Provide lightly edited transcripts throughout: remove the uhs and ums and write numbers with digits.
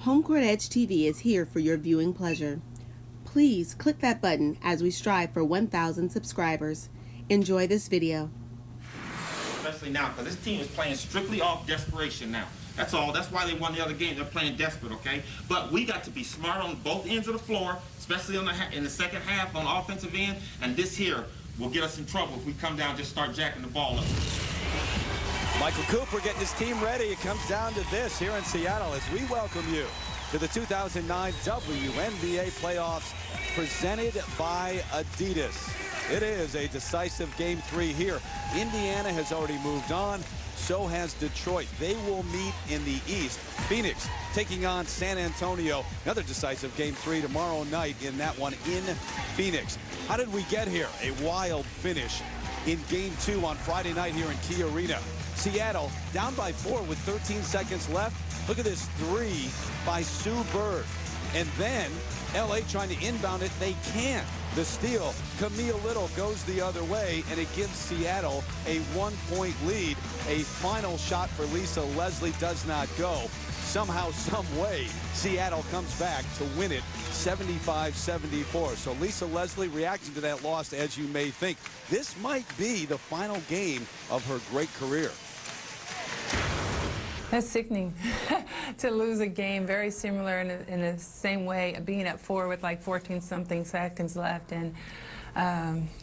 HomeCourtEdge TV is here for your viewing pleasure. Please click that button as we strive for 1,000 subscribers. Enjoy this video. Especially now, because this team is playing strictly off desperation now. That's all. That's why they won the other game. They're playing desperate, okay? But we got to be smart on both ends of the floor, especially on in the second half on the offensive end. And this here will get us in trouble if we come down and just start jacking the ball up. Michael Cooper getting his team ready. It comes down to this here in Seattle as we welcome you to the 2009 WNBA Playoffs presented by Adidas. It is a decisive Game 3 here. Indiana has already moved on. So has Detroit. They will meet in the East. Phoenix taking on San Antonio. Another decisive Game 3 tomorrow night in that one in Phoenix. How did we get here? A wild finish in Game 2 on Friday night here in Key Arena. Seattle down by 4 with 13 seconds left. Look at this three by Sue Bird. And then LA trying to inbound it. They can't. The steal, Camille Little goes the other way, and it gives Seattle a 1-point lead. A final shot for Lisa Leslie does not go. Somehow, some way, Seattle comes back to win it 75-74. So Lisa Leslie reacting to that loss, as you may think. This might be the final game of her great career. That's sickening to lose a game very similar in the same way, being at 4 with like 14-something seconds left. And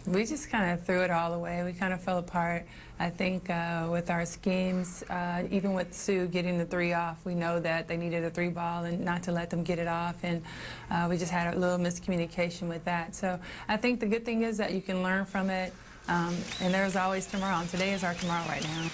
we just kind of threw it all away. We kind of fell apart. I think with our schemes, even with Sue getting the 3 off, we know that they needed a 3 ball and not to let them get it off. And we just had a little miscommunication with that. So I think the good thing is that you can learn from it. And there's always tomorrow. And today is our tomorrow right now.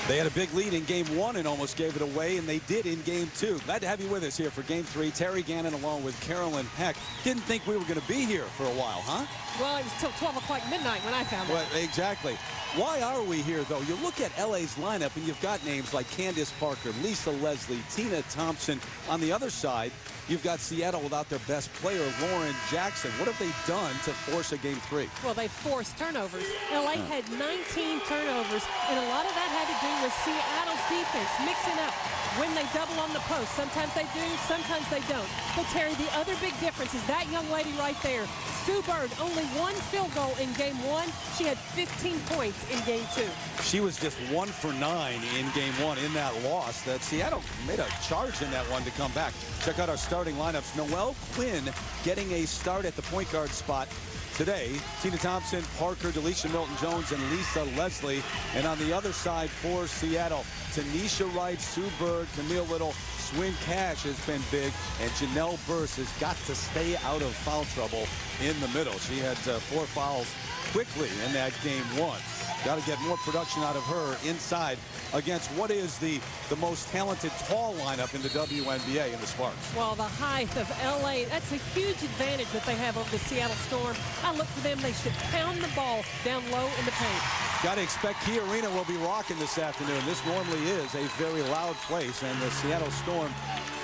They had a big lead in Game 1 and almost gave it away, and they did in Game 2. Glad to have you with us here for Game 3. Terry Gannon along with Carolyn Heck. Didn't think we were going to be here for a while, huh? Well, it was till 12 o'clock midnight when I found it. Well, exactly. Why are we here, though? You look at LA's lineup, and you've got names like Candace Parker, Lisa Leslie, Tina Thompson. On the other side, you've got Seattle without their best player, Lauren Jackson. What have they done to force a Game 3? Well, they forced turnovers. LA had 19 turnovers, and a lot of that had to do with Seattle's defense, mixing up when they double on the post. Sometimes they do, sometimes they don't. But, Terry, the other big difference is that young lady right there, Sue Bird, only 1 field goal in Game 1. She had 15 points in Game 2. She was just 1 for 9 in Game 1 in that loss. That Seattle made a charge in that one to come back. Check out our starting lineups. Noelle Quinn getting a start at the point guard spot today. Tina Thompson, Parker, Delisha Milton-Jones, and Lisa Leslie. And on the other side for Seattle, Tanisha Wright, Sue Bird, Camille Little, Swin Cash has been big, and Janelle Burse has got to stay out of foul trouble in the middle. She had 4 fouls quickly in that Game 1. Got to get more production out of her inside against what is the most talented tall lineup in the WNBA in the Sparks. Well, the height of LA, that's a huge advantage that they have over the Seattle Storm. I look for them. They should pound the ball down low in the paint. Got to expect Key Arena will be rocking this afternoon. This normally is a very loud place, and the Seattle Storm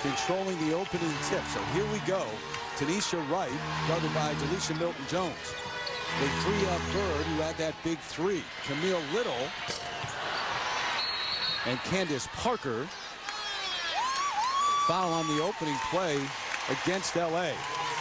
controlling the opening tip. So here we go. Tanisha Wright, guarded by Delisha Milton-Jones. They free up Bird, who had that big 3. Camille Little and Candace Parker. Foul on the opening play against LA.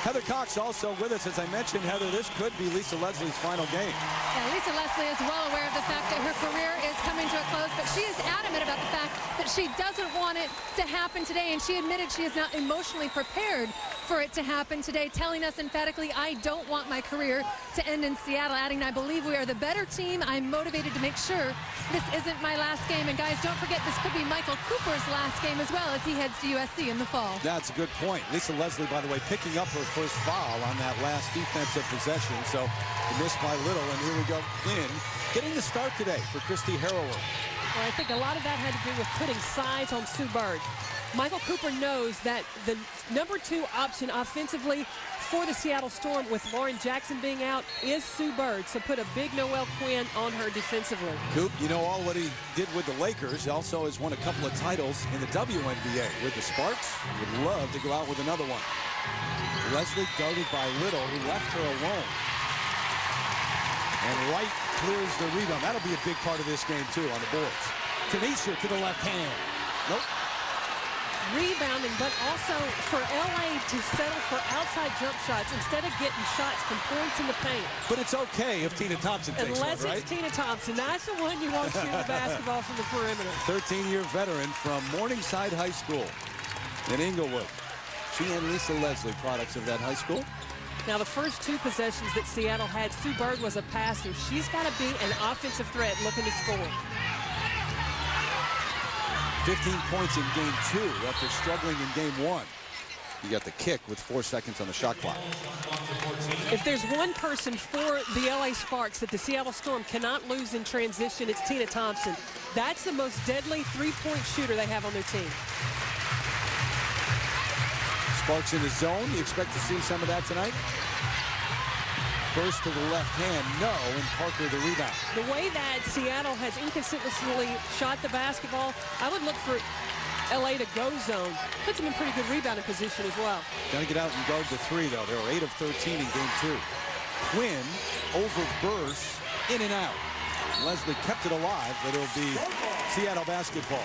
Heather Cox also with us. As I mentioned, Heather, this could be Lisa Leslie's final game. Yeah, Lisa Leslie is well aware of the fact that her career is coming to a close, but she is adamant about the fact that she doesn't want it to happen today, and she admitted she is not emotionally prepared for it to happen today, telling us emphatically, I don't want my career to end in Seattle, adding, I believe we are the better team. I'm motivated to make sure this isn't my last game. And guys, don't forget, this could be Michael Cooper's last game as well as he heads to USC in the fall. That's a good point. Lisa Leslie, by the way, picking up her first foul on that last defensive possession. So missed by little, and here we go. Quinn getting the start today for Christy Harrower. Well, I think a lot of that had to do with putting size on Sue Bird. Michael Cooper knows that the number 2 option offensively for the Seattle Storm, with Lauren Jackson being out, is Sue Bird. So put a big Noelle Quinn on her defensively. Coop, you know all what he did with the Lakers. He also has won a couple of titles in the WNBA with the Sparks. Would love to go out with another one. Leslie guarded by Little, who left her alone. And Wright clears the rebound. That'll be a big part of this game, too, on the boards. Tanisha to the left hand. Nope. rebounding, but also for LA to settle for outside jump shots instead of getting shots from points in the paint. But it's okay if Tina Thompson takes one, Unless right? it's Tina Thompson. That's the one you won't shoot the basketball from the perimeter. 13-year veteran from Morningside High School in Inglewood. She and Lisa Leslie, products of that high school. Now, the first two possessions that Seattle had, Sue Bird was a passer. She's got to be an offensive threat looking to score. 15 points in game 2 after struggling in game 1. You got the kick with 4 seconds on the shot clock. If there's one person for the LA Sparks that the Seattle Storm cannot lose in transition, it's Tina Thompson. That's the most deadly three-point shooter they have on their team. Sparks in the zone. You expect to see some of that tonight? First to the left hand, no, and Parker the rebound. The way that Seattle has inconsistently shot the basketball, I would look for LA to go zone. Puts them in pretty good rebounding position as well. Got to get out and guard the 3, though. They were 8 of 13 in game 2. Quinn over burst, in and out. Leslie kept it alive, but it'll be Seattle basketball.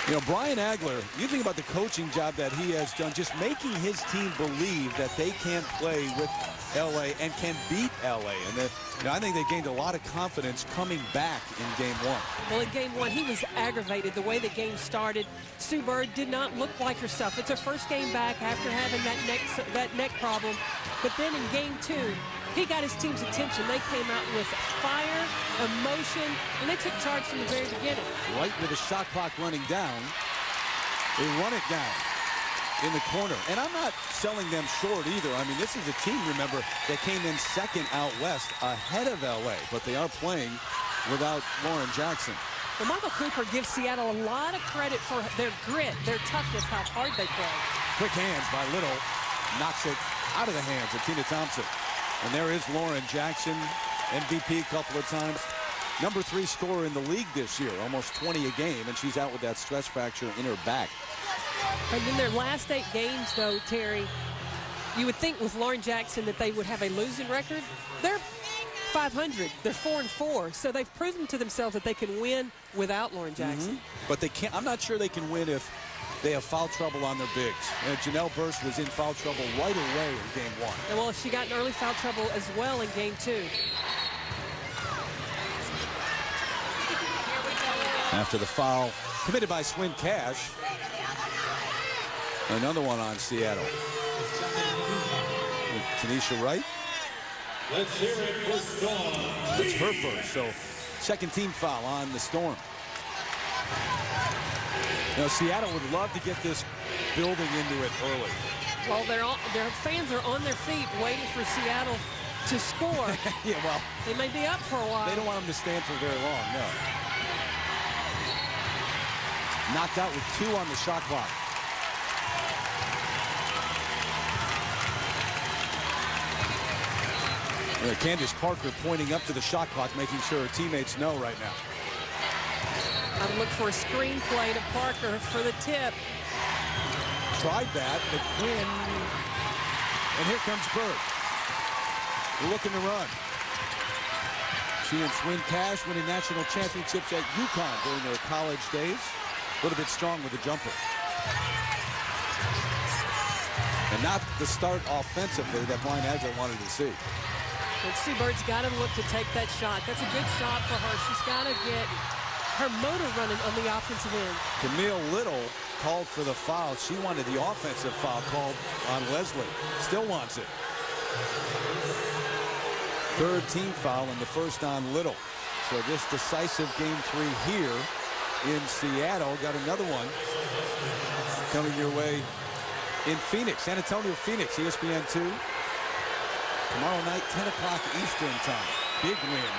You know, Brian Agler, you think about the coaching job that he has done, just making his team believe that they can play with LA and can beat LA. And you know, I think they gained a lot of confidence coming back in game 1. Well, in game 1, he was aggravated the way the game started. Sue Bird did not look like herself. It's her first game back after having that neck problem. But then in game 2, he got his team's attention. They came out with fire, emotion, and they took charge from the very beginning. Right with the shot clock running down, they run it down in the corner. And I'm not selling them short either. I mean, this is a team, remember, that came in second out west ahead of LA, but they are playing without Lauren Jackson. Well, Michael Cooper gives Seattle a lot of credit for their grit, their toughness, how hard they play. Quick hands by Little, knocks it out of the hands of Tina Thompson. And there is Lauren Jackson, MVP a couple of times. Number 3 scorer in the league this year, almost 20 a game, and she's out with that stress fracture in her back. And in their last 8 games, though, Terry, you would think with Lauren Jackson that they would have a losing record. They're 500. They're 4-4. So they've proven to themselves that they can win without Lauren Jackson. But they can't. I'm not sure they can win if they have foul trouble on their bigs. And Janelle Burst was in foul trouble right away in game 1. And well, she got in early foul trouble as well in game 2. After the foul committed by Swin Cash. Another one on Seattle. Tanisha Wright. Let's hear it for Storm. That's her first, so second team foul on the Storm. Now, Seattle would love to get this building into it early. Well, their fans are on their feet waiting for Seattle to score. Yeah, well, they may be up for a while. They don't want them to stand for very long, no. Knocked out with 2 on the shot clock. Candace Parker pointing up to the shot clock, making sure her teammates know right now. I'm looking for a screen play to Parker for the tip. Tried that, but Quinn. And here comes Bird. Looking to run. She and Swin Cash winning national championships at UConn during their college days. A little bit strong with the jumper. And not the start offensively that Brian Agler wanted to see. And Sue Bird's got to look to take that shot. That's a good shot for her. She's got to get her motor running on the offensive end. Camille Little called for the foul. She wanted the offensive foul called on Leslie. Still wants it. Third team foul and the first on Little. So this decisive game 3 here in Seattle. Got another one coming your way in Phoenix. San Antonio, Phoenix, ESPN 2. Tomorrow night, 10 o'clock Eastern time. Big win.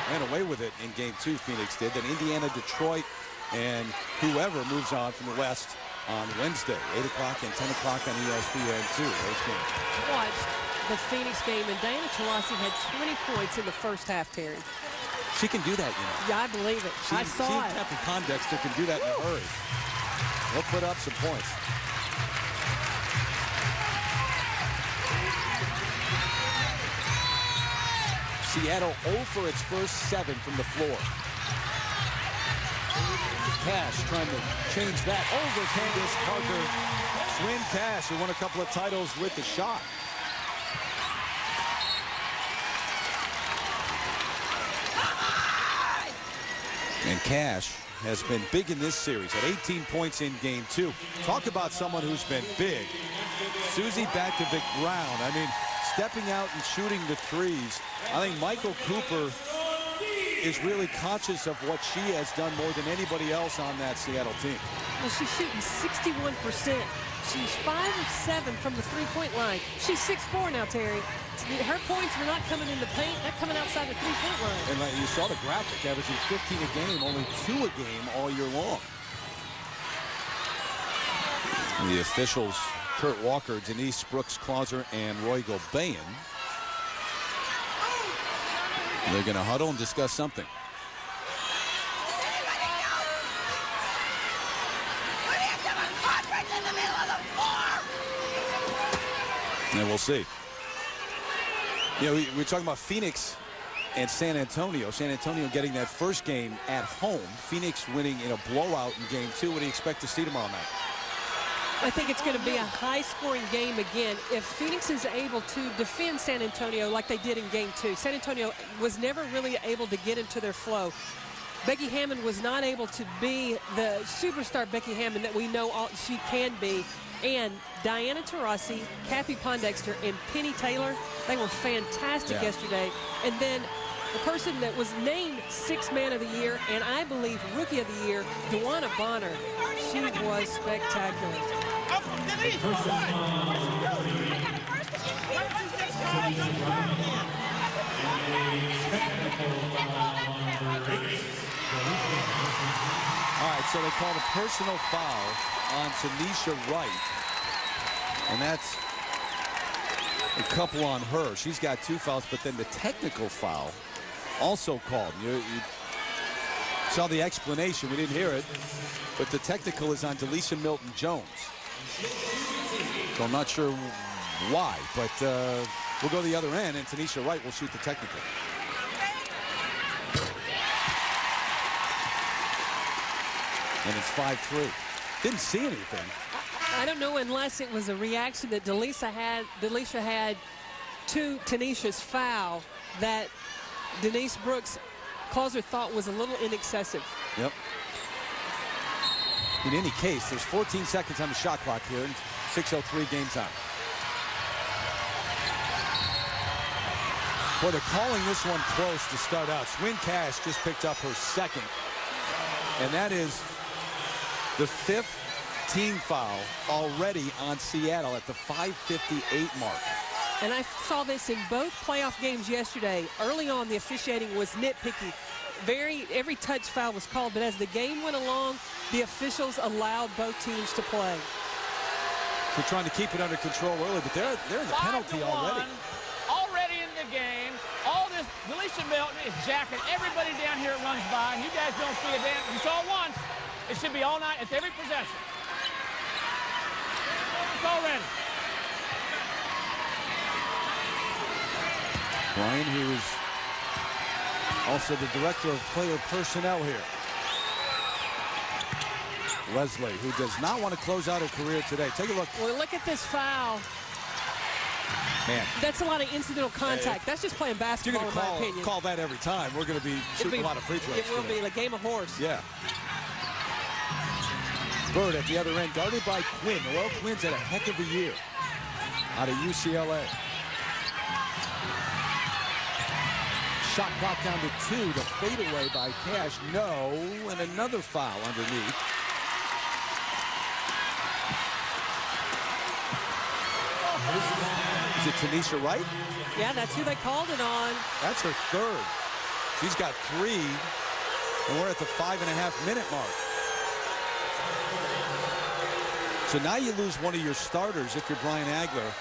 Ran away with it in game 2, Phoenix did. Then Indiana, Detroit, and whoever moves on from the West on Wednesday. 8 o'clock and 10 o'clock on ESPN 2. Those games. Watch the Phoenix game, and Diana Taurasi had 20 points in the first half, Terry. She can do that, you know. Yeah, I believe it. I saw it. Captain Pondexter can do that in a hurry. They'll put up some points. Seattle 0 for its first 7 from the floor. Cash trying to change that over Candace Parker. Swin Cash, who won a couple of titles with the shot. And Cash has been big in this series at 18 points in game 2. Talk about someone who's been big. Susie back to the ground. I mean, stepping out and shooting the threes. I think Michael Cooper is really conscious of what she has done more than anybody else on that Seattle team. Well, she's shooting 61%. She's 5 of 7 from the three-point line. She's 6'4" now, Terry. Her points were not coming in the paint. They're coming outside the three-point line. And you saw the graphic, averaging 15 a game, only 2 a game all year long. The officials, Kurt Walker, Denise Brooks-Clauser, and Roy Gobayan. They're going to huddle and discuss something. And we'll see. You know, we're talking about Phoenix and San Antonio. San Antonio getting that first game at home. Phoenix winning in a blowout in game 2. What do you expect to see tomorrow night? I think it's going to be a high-scoring game again. If Phoenix is able to defend San Antonio like they did in game 2. San Antonio was never really able to get into their flow. Becky Hammond was not able to be the superstar Becky Hammond that we know she can be. And Diana Taurasi, Kathy Pondexter, and Penny Taylor, they were fantastic yesterday. And then the person that was named 6th Man of the Year, and I believe Rookie of the Year, Dewana Bonner. She was spectacular. All right, so they called a personal foul on Tanisha Wright. And that's a couple on her. She's got 2 fouls, but then the technical foul also called. You saw the explanation. We didn't hear it, but the technical is on Delisha Milton-Jones. So I'm not sure why, but we'll go to the other end, and Tanisha Wright will shoot the technical. And it's 5-3. Didn't see anything. I don't know unless it was a reaction that Delisha had to Tanisha's foul that Denise Brooks-Clauser thought was a little inexcessive. Yep. In any case, there's 14 seconds on the shot clock here and 6:03 game time. Boy, they're calling this one close to start out. Swin Cash just picked up her 2nd. And that is the 5th team foul already on Seattle at the 5:58 mark. And I saw this in both playoff games yesterday. Early on, the officiating was nitpicky. Every touch foul was called, but as the game went along, the officials allowed both teams to play. They're trying to keep it under control early, but they're in the penalty already. Already in the game. All this, Delisha Milton is jacking everybody down here that runs by, and you guys don't see a damn. You saw it once. It should be all night. It's every possession. It's already. Brian, who is also the director of player personnel here. Leslie, who does not want to close out her career today. Take a look. Well, look at this foul. Man. That's a lot of incidental contact. That's just playing basketball, in my opinion. Call that every time. We're going to be shooting a lot of free throws. It will be like game of horse. Yeah. Bird at the other end, guarded by Quinn. The Royal Quinns had a heck of a year out of UCLA. Shot clock down to 2. The fadeaway by Cash. No. And another foul underneath. Is it Tanisha Wright? Yeah, that's who they called it on. That's her 3rd. She's got 3, and we're at the 5.5-minute mark. So now you lose one of your starters if you're Brian Agler,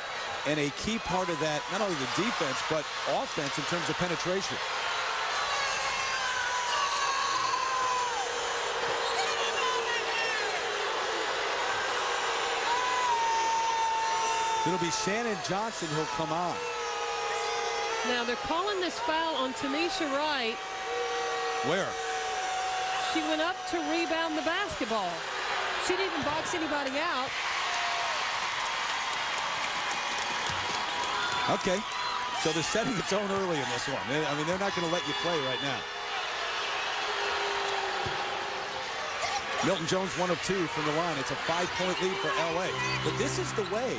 and a key part of that, not only the defense, but offense in terms of penetration. It'll be Shannon Johnson who'll come on. Now they're calling this foul on Tanisha Wright. Where? She went up to rebound the basketball. She didn't even box anybody out. Okay, so they're setting its own early in this one. I mean, they're not going to let you play right now. Milton Jones 1 of 2 from the line. It's a 5-point lead for LA. But this is the way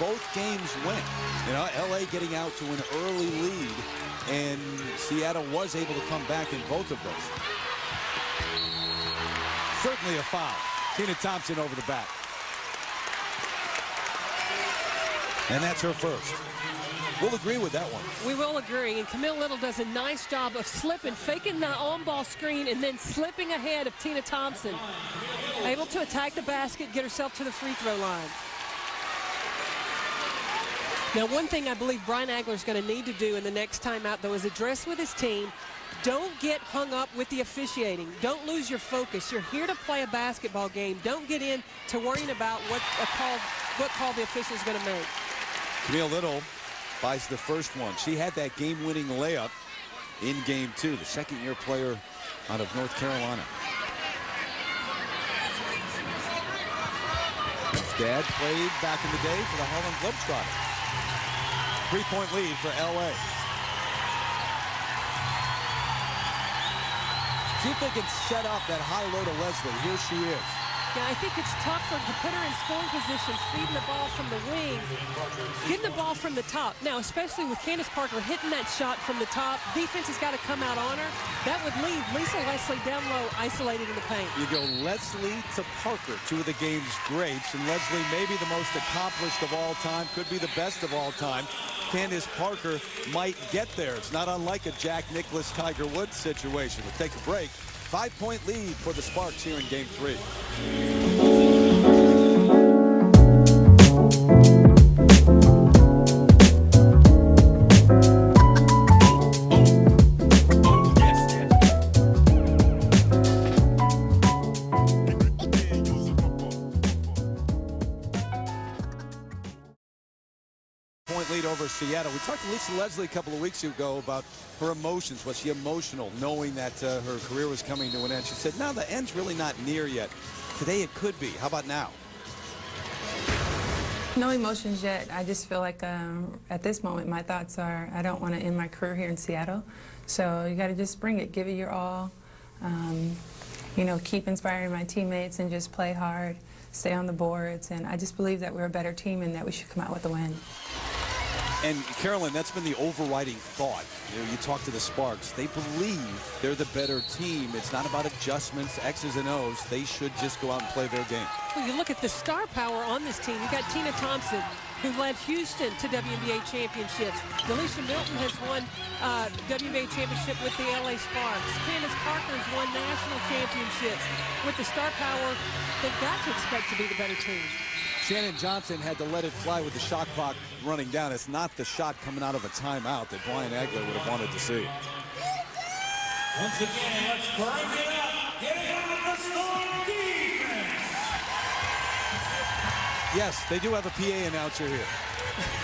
both games went. You know, LA getting out to an early lead, and Seattle was able to come back in both of those. Certainly a foul. Tina Thompson over the back. And that's her first. We'll agree with that one. We will agree. And Camille Little does a nice job of slipping, faking the on-ball screen, and then slipping ahead of Tina Thompson. Able to attack the basket, get herself to the free throw line. Now, one thing I believe Brian Agler's going to need to do in the next timeout, though, is address with his team. Don't get hung up with the officiating. Don't lose your focus. You're here to play a basketball game. Don't get into worrying about what call the official's going to make. Camille Little buys the first one. She had that game-winning layup in game 2, the second-year player out of North Carolina. His dad played back in the day for the Harlem Globetrotters. 3-point lead for LA. See if they can set up that high low to Leslie. Here she is. Yeah, I think it's tough to put her in scoring position, feeding the ball from the wing, getting the ball from the top. Now, especially with Candace Parker hitting that shot from the top, defense has got to come out on her. That would leave Lisa Leslie down low, isolated in the paint. You go Leslie to Parker, two of the game's greats, and Leslie maybe the most accomplished of all time, could be the best of all time. Candace Parker might get there. It's not unlike a Jack Nicklaus, Tiger Woods situation. We'll take a break. 5-point lead for the Sparks here in game 3. Lead over Seattle. We talked to Lisa Leslie a couple of weeks ago about her emotions. Was she emotional knowing that her career was coming to an end? She said, no, the end's really not near yet. Today it could be. How about now? No emotions yet. I just feel like at this moment my thoughts are I don't want to end my career here in Seattle. So you got to just bring it. Give it your all. You know, keep inspiring my teammates and just play hard. Stay on the boards. And I just believe that we're a better team and that we should come out with a win. And Carolyn, that's been the overriding thought. You know, you talk to the Sparks, they believe they're the better team. It's not about adjustments, X's and O's. They should just go out and play their game. Well, you look at the star power on this team. You got Tina Thompson, who led Houston to WNBA championships. Delisha Milton has won WNBA championship with the LA Sparks. Candace Parker has won national championships. With the star power, they've got to expect to be the better team. Shannon Johnson had to let it fly with the shot clock running down. It's not the shot coming out of a timeout that Brian Agler would have wanted to see. Once again, let's bring it up. Get it on the Storm defense. Yes, they do have a PA announcer here.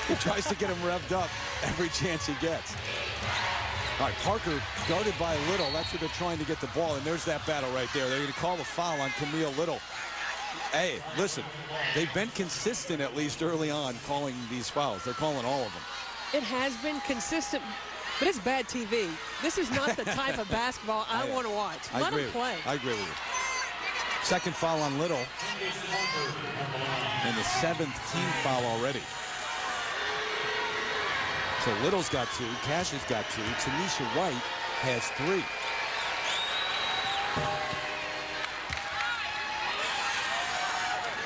He tries to get him revved up every chance he gets. All right, Parker guarded by Little. That's where they're trying to get the ball, and there's that battle right there. They're going to call a foul on Camille Little. Hey, listen, they've been consistent at least early on calling these fouls. They're calling all of them. It has been consistent, but it's bad TV. This is not the type of basketball I want to watch. Let them play. I agree with you. Second foul on Little. And the 7th team foul already. So Little's got 2. Cash has got 2. Tanisha White has 3.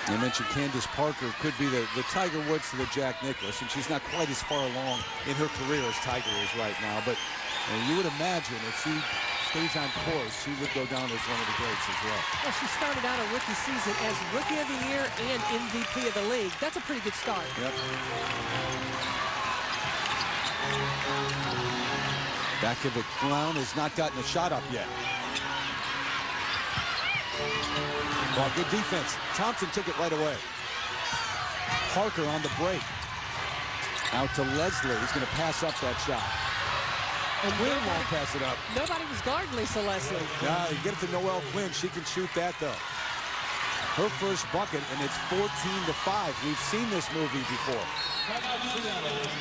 I mentioned Candace Parker could be the Tiger Woods to the Jack Nicklaus, and she's not quite as far along in her career as Tiger is right now. But you would imagine if she stays on course, she would go down as one of the greats as well. Well, she started out a rookie season as Rookie of the Year and MVP of the league. That's a pretty good start. Yep. Bakovic Brown has not gotten a shot up yet. Well, good defense. Thompson took it right away. Parker on the break. Out to Leslie. He's going to pass up that shot. And Quinn won't pass it up. nobody was guarding Lisa Leslie. Yeah, you get it to Noelle Quinn. She can shoot that, though. Her first bucket, and it's 14-5. We've seen this movie before.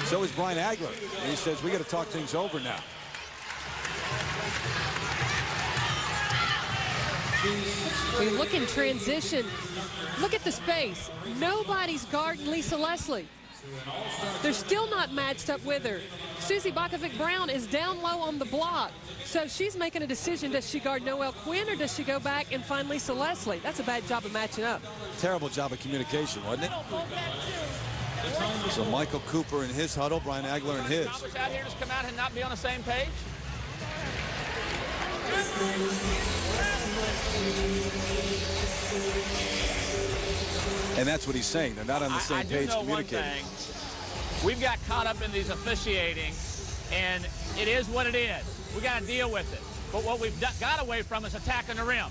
So is Brian Agler. And he says, we got to talk things over now. We look in transition. Look at the space. Nobody's guarding Lisa Leslie. They're still not matched up with her. Susie Bakovic-Brown is down low on the block. So she's making a decision. Does she guard Noelle Quinn or does she go back and find Lisa Leslie? That's a bad job of matching up. Terrible job of communication, wasn't it? So Michael Cooper in his huddle, Brian Agler in his. Out here just come out and not be on the same page. And that's what he's saying. They're not on the same page communicating. One thing. We've got caught up in these officiating, and it is what it is. We got to deal with it. But what we've got away from is attacking the rim.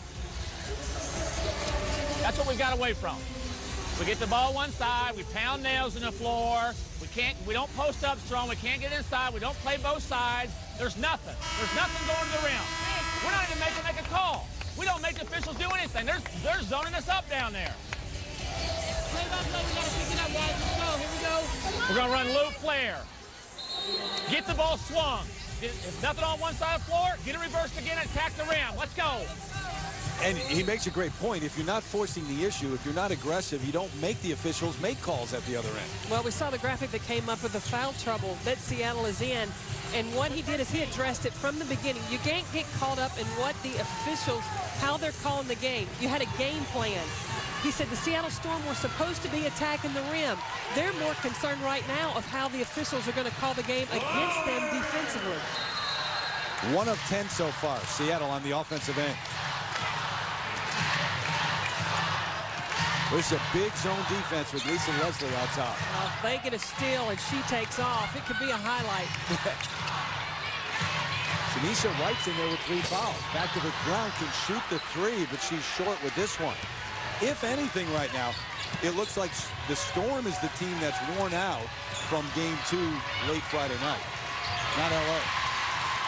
That's what we got away from. We get the ball one side, we pound nails in the floor. We don't post up strong. We can't get inside. We don't play both sides. There's nothing. There's nothing going to the rim. We're not even making a call. We don't make the officials do anything. They're zoning us up down there. Play by play, we gotta pick it up, guys. Let's go. Here we go. We're gonna run loop flare. Get the ball swung. If nothing on one side of the floor, get it reversed again and attack the rim. Let's go. And he makes a great point. If you're not forcing the issue, if you're not aggressive, you don't make the officials make calls at the other end. Well, we saw the graphic that came up with the foul trouble that Seattle is in. And what he did is he addressed it from the beginning. You can't get caught up in what the officials, how they're calling the game. You had a game plan. He said the Seattle Storm were supposed to be attacking the rim. They're more concerned right now of how the officials are going to call the game against them defensively. 1 of 10 so far, Seattle on the offensive end. There's a big zone defense with Lisa Leslie on top. They get a steal and she takes off. It could be a highlight. Tanisha Wright's in there with 3 fouls. Back to the ground, can shoot the 3, but she's short with this one. If anything right now, it looks like the Storm is the team that's worn out from Game 2 late Friday night, not LA.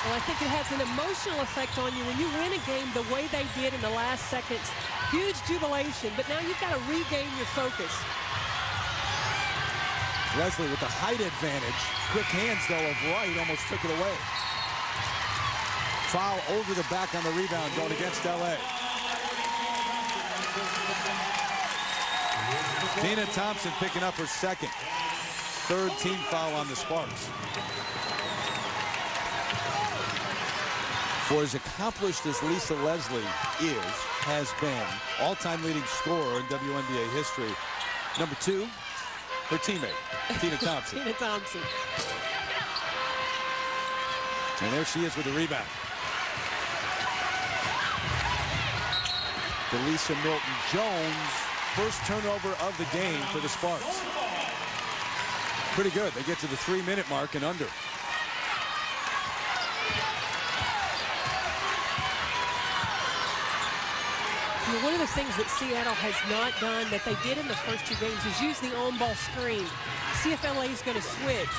Well, I think it has an emotional effect on you when you win a game the way they did in the last seconds. Huge jubilation, but now you've got to regain your focus. Leslie with the height advantage. Quick hands, though, of Wright almost took it away. Foul over the back on the rebound going against LA. Tina Thompson picking up her second. 3rd team foul on the Sparks. For as accomplished as Lisa Leslie has been, all-time leading scorer in WNBA history. Number 2, her teammate, Tina Thompson. Tina Thompson. And there she is with the rebound. Delisa Milton-Jones, first turnover of the game for the Sparks. Pretty good. They get to the 3-minute mark and under. One of the things that Seattle has not done that they did in the first 2 games is use the on-ball screen. See if LA is going to switch.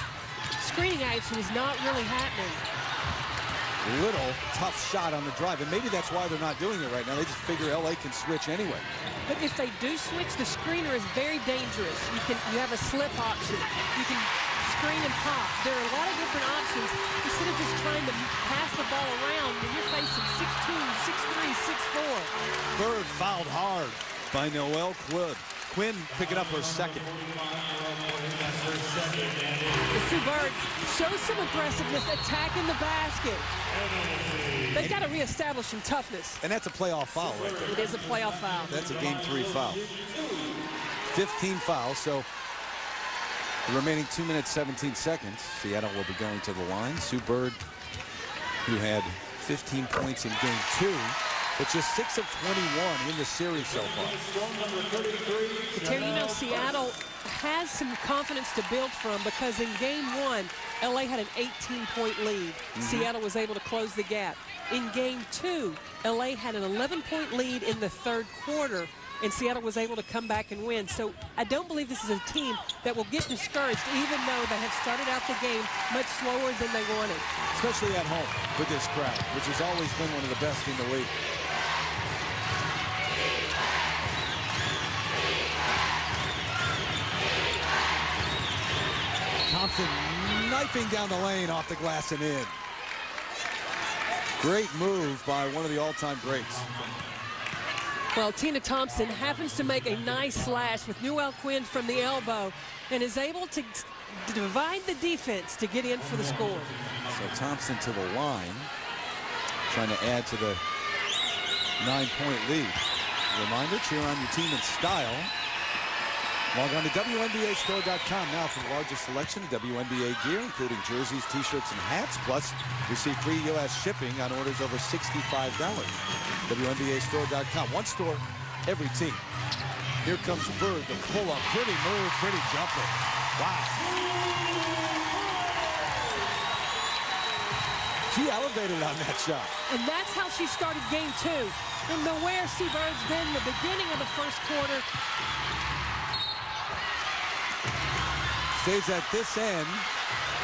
Screening action is not really happening. Little tough shot on the drive, and maybe that's why they're not doing it right now. They just figure LA can switch anyway. But if they do switch, the screener is very dangerous. You have a slip option. You can screen and pop. There are a lot of different options. Instead of just trying to pass the ball around when you're facing 6'2", 6'3", 6'4". Bird fouled hard by Noelle Quinn picking up her second. Sue Bird shows some aggressiveness attacking the basket. They've got to reestablish some toughness. And that's a playoff foul right there. It is a playoff foul. That's a Game 3 foul. 15 fouls, so the remaining 2 minutes, 17 seconds. Seattle will be going to the line. Sue Bird, who had 15 points in Game 2, but just 6 of 21 in the series so far. But Terry, you know, Seattle has some confidence to build from because in Game 1, LA had an 18-point lead. Seattle was able to close the gap. In Game 2, LA had an 11-point lead in the 3rd quarter. and Seattle was able to come back and win. So I don't believe this is a team that will get discouraged, even though they have started out the game much slower than they wanted. Especially at home with this crowd, which has always been one of the best in the league. Thompson knifing down the lane off the glass and in. Great move by one of the all-time greats. Well, Tina Thompson happens to make a nice slash with Noelle Quinn from the elbow and is able to divide the defense to get in for the score. So Thompson to the line, trying to add to the 9-point lead. Reminder, cheer on your team in style. Log on to WNBAstore.com now for the largest selection of WNBA gear, including jerseys, t-shirts, and hats. Plus, receive free U.S. shipping on orders over $65. WNBAstore.com. One store, every team. Here comes Bird, the pull-up. Pretty move, pretty jumper. Wow. She elevated on that shot. And that's how she started game 2. And where Sue Bird's been the beginning of the first quarter. Stays at this end.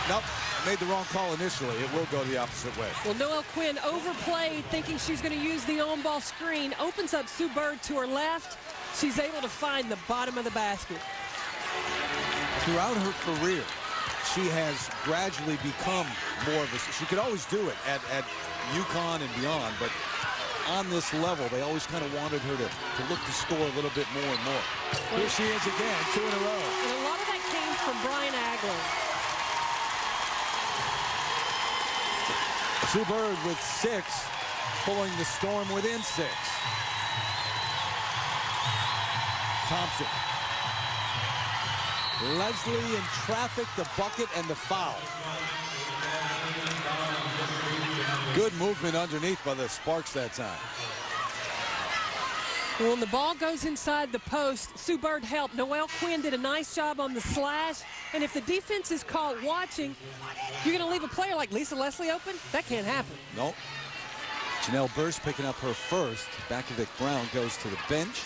Nope, made the wrong call initially. It will go the opposite way. Well, Noelle Quinn overplayed, thinking she's going to use the on-ball screen. Opens up Sue Bird to her left. She's able to find the bottom of the basket. Throughout her career, she has gradually become more of a... She could always do it at UConn and beyond, but on this level, they always kind of wanted her to look to score a little bit more and more. Here she is again, 2 in a row. And a lot of that came from Brian Agler. Sue Bird with 6, pulling the Storm within 6. Thompson. Leslie in traffic, the bucket, and the foul. Good movement underneath by the Sparks that time. Well, when the ball goes inside the post, Sue Bird helped. Noelle Quinn did a nice job on the slash. And if the defense is caught watching, you're going to leave a player like Lisa Leslie open? That can't happen. Nope. Janelle Burst picking up her first. Bakovic Brown goes to the bench.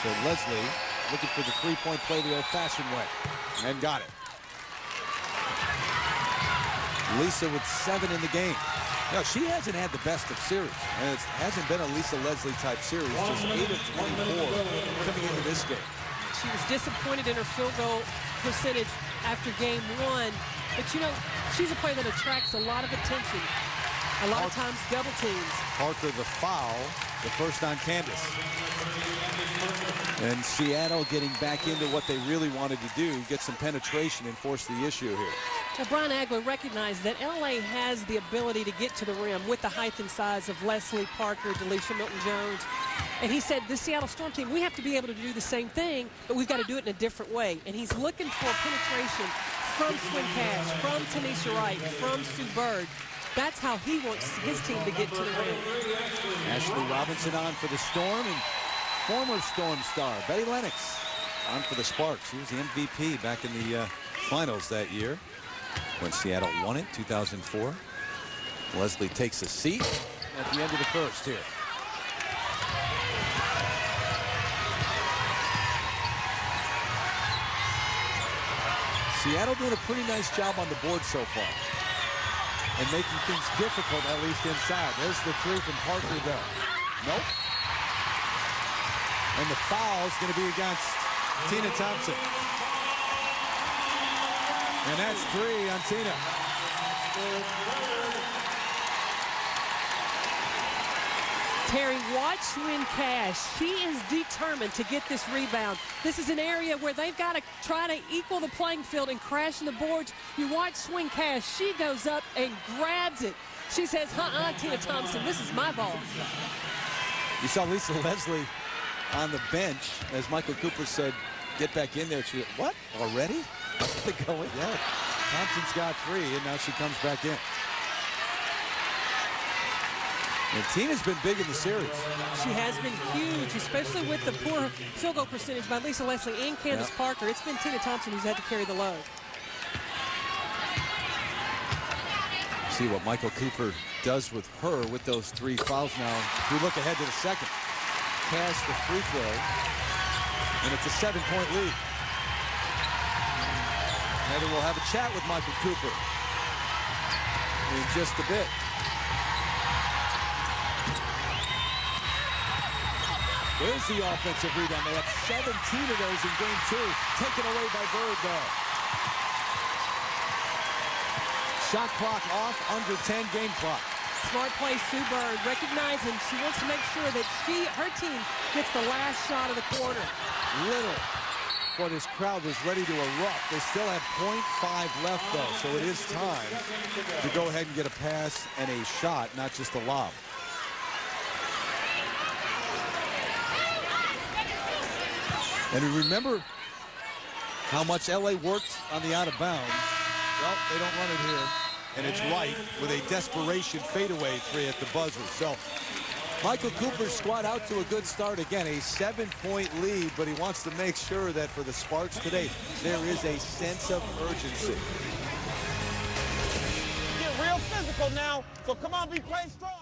So Leslie looking for the three-point play the old-fashioned way. And got it. Lisa with 7 in the game. No, she hasn't had the best of series. And it hasn't been a Lisa Leslie type series. Just 8 of 24 coming into this game. She was disappointed in her field goal percentage after game 1. But, you know, she's a player that attracts a lot of attention. A lot of times double teams. Parker the foul, the first on Candace. And Seattle getting back into what they really wanted to do, get some penetration and force the issue here. Well, Brian Agler recognized that LA has the ability to get to the rim with the height and size of Leslie, Parker, Delisha Milton-Jones. And he said, this Seattle Storm team, we have to be able to do the same thing, but we've got to do it in a different way. And he's looking for penetration from Swin Cash, from Tanisha Wright, from Sue Bird. That's how he wants his team to get to the rim. Ashley Robinson on for the Storm, and former Storm star Betty Lennox on for the Sparks. She was the MVP back in the finals that year when Seattle won it, 2004. Leslie takes a seat at the end of the first here. Seattle doing a pretty nice job on the board so far and making things difficult, at least inside. There's the three from Parker, though. Nope. And the foul is going to be against Tina Thompson. And that's 3 on Tina. Terry, watch Swin Cash. She is determined to get this rebound. This is an area where they've got to try to equal the playing field and crash in the boards. You watch Swin Cash. She goes up and grabs it. She says, Tina Thompson, this is my ball. You saw Lisa Leslie on the bench, as Michael Cooper said, get back in there. She went, what, already? To go in. Yeah. Thompson's got 3, and now she comes back in. And Tina's been big in the series. She has been huge, especially with the poor field goal percentage by Lisa Leslie and Candace Parker. It's been Tina Thompson who's had to carry the load. See what Michael Cooper does with her with those 3 fouls now. We look ahead to the second. past the free throw, and it's a 7-point lead. Heather will have a chat with Michael Cooper in just a bit. There's the offensive rebound. They have 17 of those in game 2. Taken away by Bird, though. Shot clock off, under 10 game clock. Smart play, Sue Bird, recognizing she wants to make sure that her team gets the last shot of the quarter. Little. Boy, this crowd was ready to erupt. They still have 0.5 left, though, so it is time to go ahead and get a pass and a shot, not just a lob. And remember how much LA worked on the out of bounds. Well, they don't run it here. And it's right with a desperation fadeaway 3 at the buzzer. So Michael Cooper's squad out to a good start. Again, a 7-point lead, but he wants to make sure that for the Sparks today, there is a sense of urgency. Get real physical now, so come on, be play strong.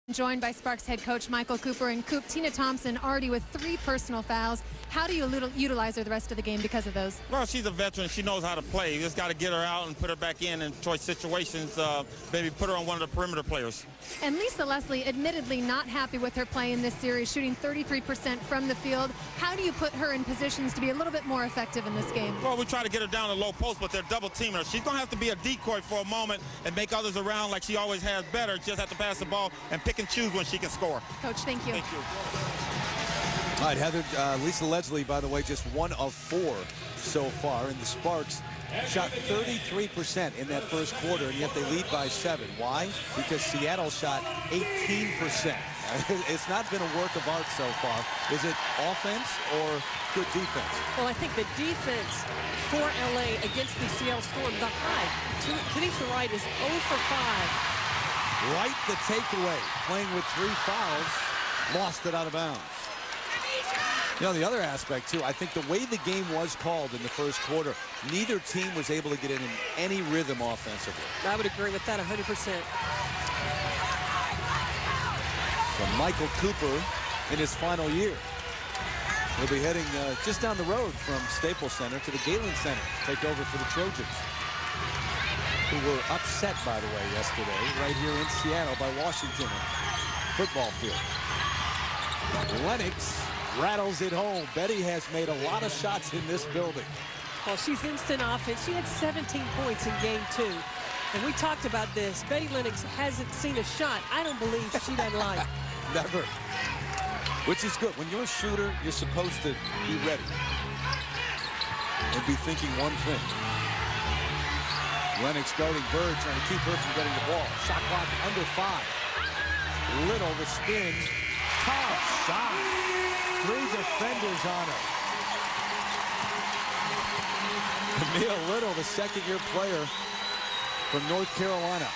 Joined by Sparks head coach Michael Cooper. And Coop, Tina Thompson already with 3 personal fouls. How do you utilize her the rest of the game because of those? Well, she's a veteran. She knows how to play. You just got to get her out and put her back in choice situations. Maybe put her on one of the perimeter players. And Lisa Leslie, admittedly not happy with her play in this series, shooting 33% from the field. How do you put her in positions to be a little bit more effective in this game? Well, we try to get her down the low post, but they're double teaming her. She's going to have to be a decoy for a moment and make others around like she always has better. Just have to pass the ball and pick and choose when she can score. Coach, thank you. Thank you. All right, Heather, Lisa Leslie, by the way, just 1 of 4 so far. And the Sparks shot 33% in that first quarter, and yet they lead by 7. Why? Because Seattle shot 18%. It's not been a work of art so far. Is it offense or good defense? Well, I think the defense for LA against the Seattle Storm, the high. Tanisha Wright is 0 for 5. Right, the takeaway. Playing with 3 fouls, lost it out of bounds. You know, the other aspect, too, I think the way the game was called in the first quarter, neither team was able to get in any rhythm offensively. I would agree with that 100%. So Michael Cooper in his final year. He'll be heading just down the road from Staples Center to the Galen Center to take over for the Trojans, who were upset, by the way, yesterday, right here in Seattle by Washington football field. Lennox rattles it home. Betty has made a lot of shots in this building. Well, she's instant offense. She had 17 points in game 2. And we talked about this. Betty Lennox hasn't seen a shot I don't believe she doesn't like. Never. Which is good. When you're a shooter, you're supposed to be ready and be thinking one thing. Lennox guarding Bird, trying to keep her from getting the ball. Shot clock under 5. Little, the spin. Tough shot. 3 defenders on her. Camille Little, the second-year player from North Carolina.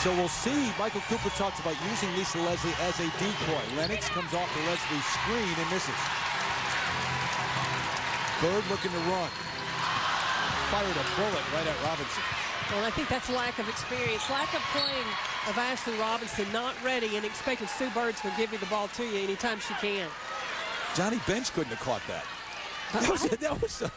So we'll see. Michael Cooper talked about using Lisa Leslie as a decoy. Lennox comes off the Leslie screen and misses. Bird looking to run. Fired a bullet right at Robinson. Well, I think that's lack of experience, lack of playing of Ashley Robinson, not ready and expecting Sue Bird's going to give you the ball to you anytime she can. Johnny Bench couldn't have caught that. That was a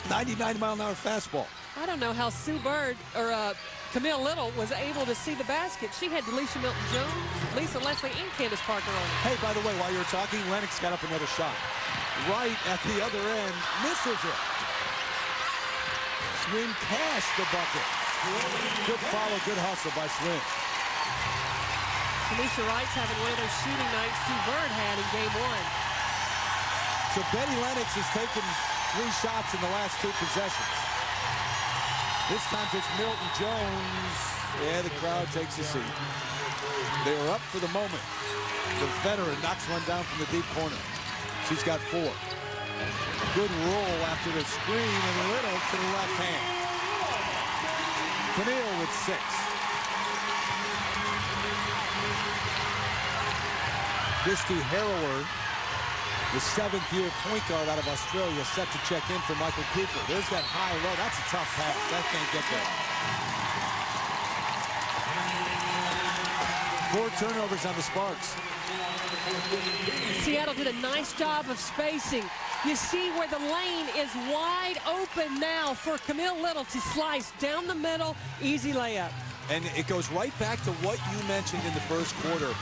99-mile-an-hour fastball. I don't know how Sue Bird or Camille Little was able to see the basket. She had Delisha Milton-Jones, Lisa Leslie, and Candace Parker on her. Hey, by the way, while you were talking, Lennox got up another shot. Right at the other end, misses it. Swin past the bucket. Good follow, good hustle by Swin. Tanisha Wright's having one of those shooting nights Sue Bird had in game 1. So Betty Lennox has taken 3 shots in the last 2 possessions. This time it's Milton Jones. Yeah, the crowd takes a seat. They are up for the moment. The veteran knocks one down from the deep corner. She's got 4. Good roll after the screen, and Little to the left hand. Camille with 6. Christy Harrower The 7th-year point guard out of Australia set to check in for Michael Cooper. There's that high-low. That's a tough pass. That can't get there. 4 turnovers on the Sparks. Seattle did a nice job of spacing. You see where the lane is wide open now for Camille Little to slice down the middle. Easy layup. And it goes right back to what you mentioned in the first quarter,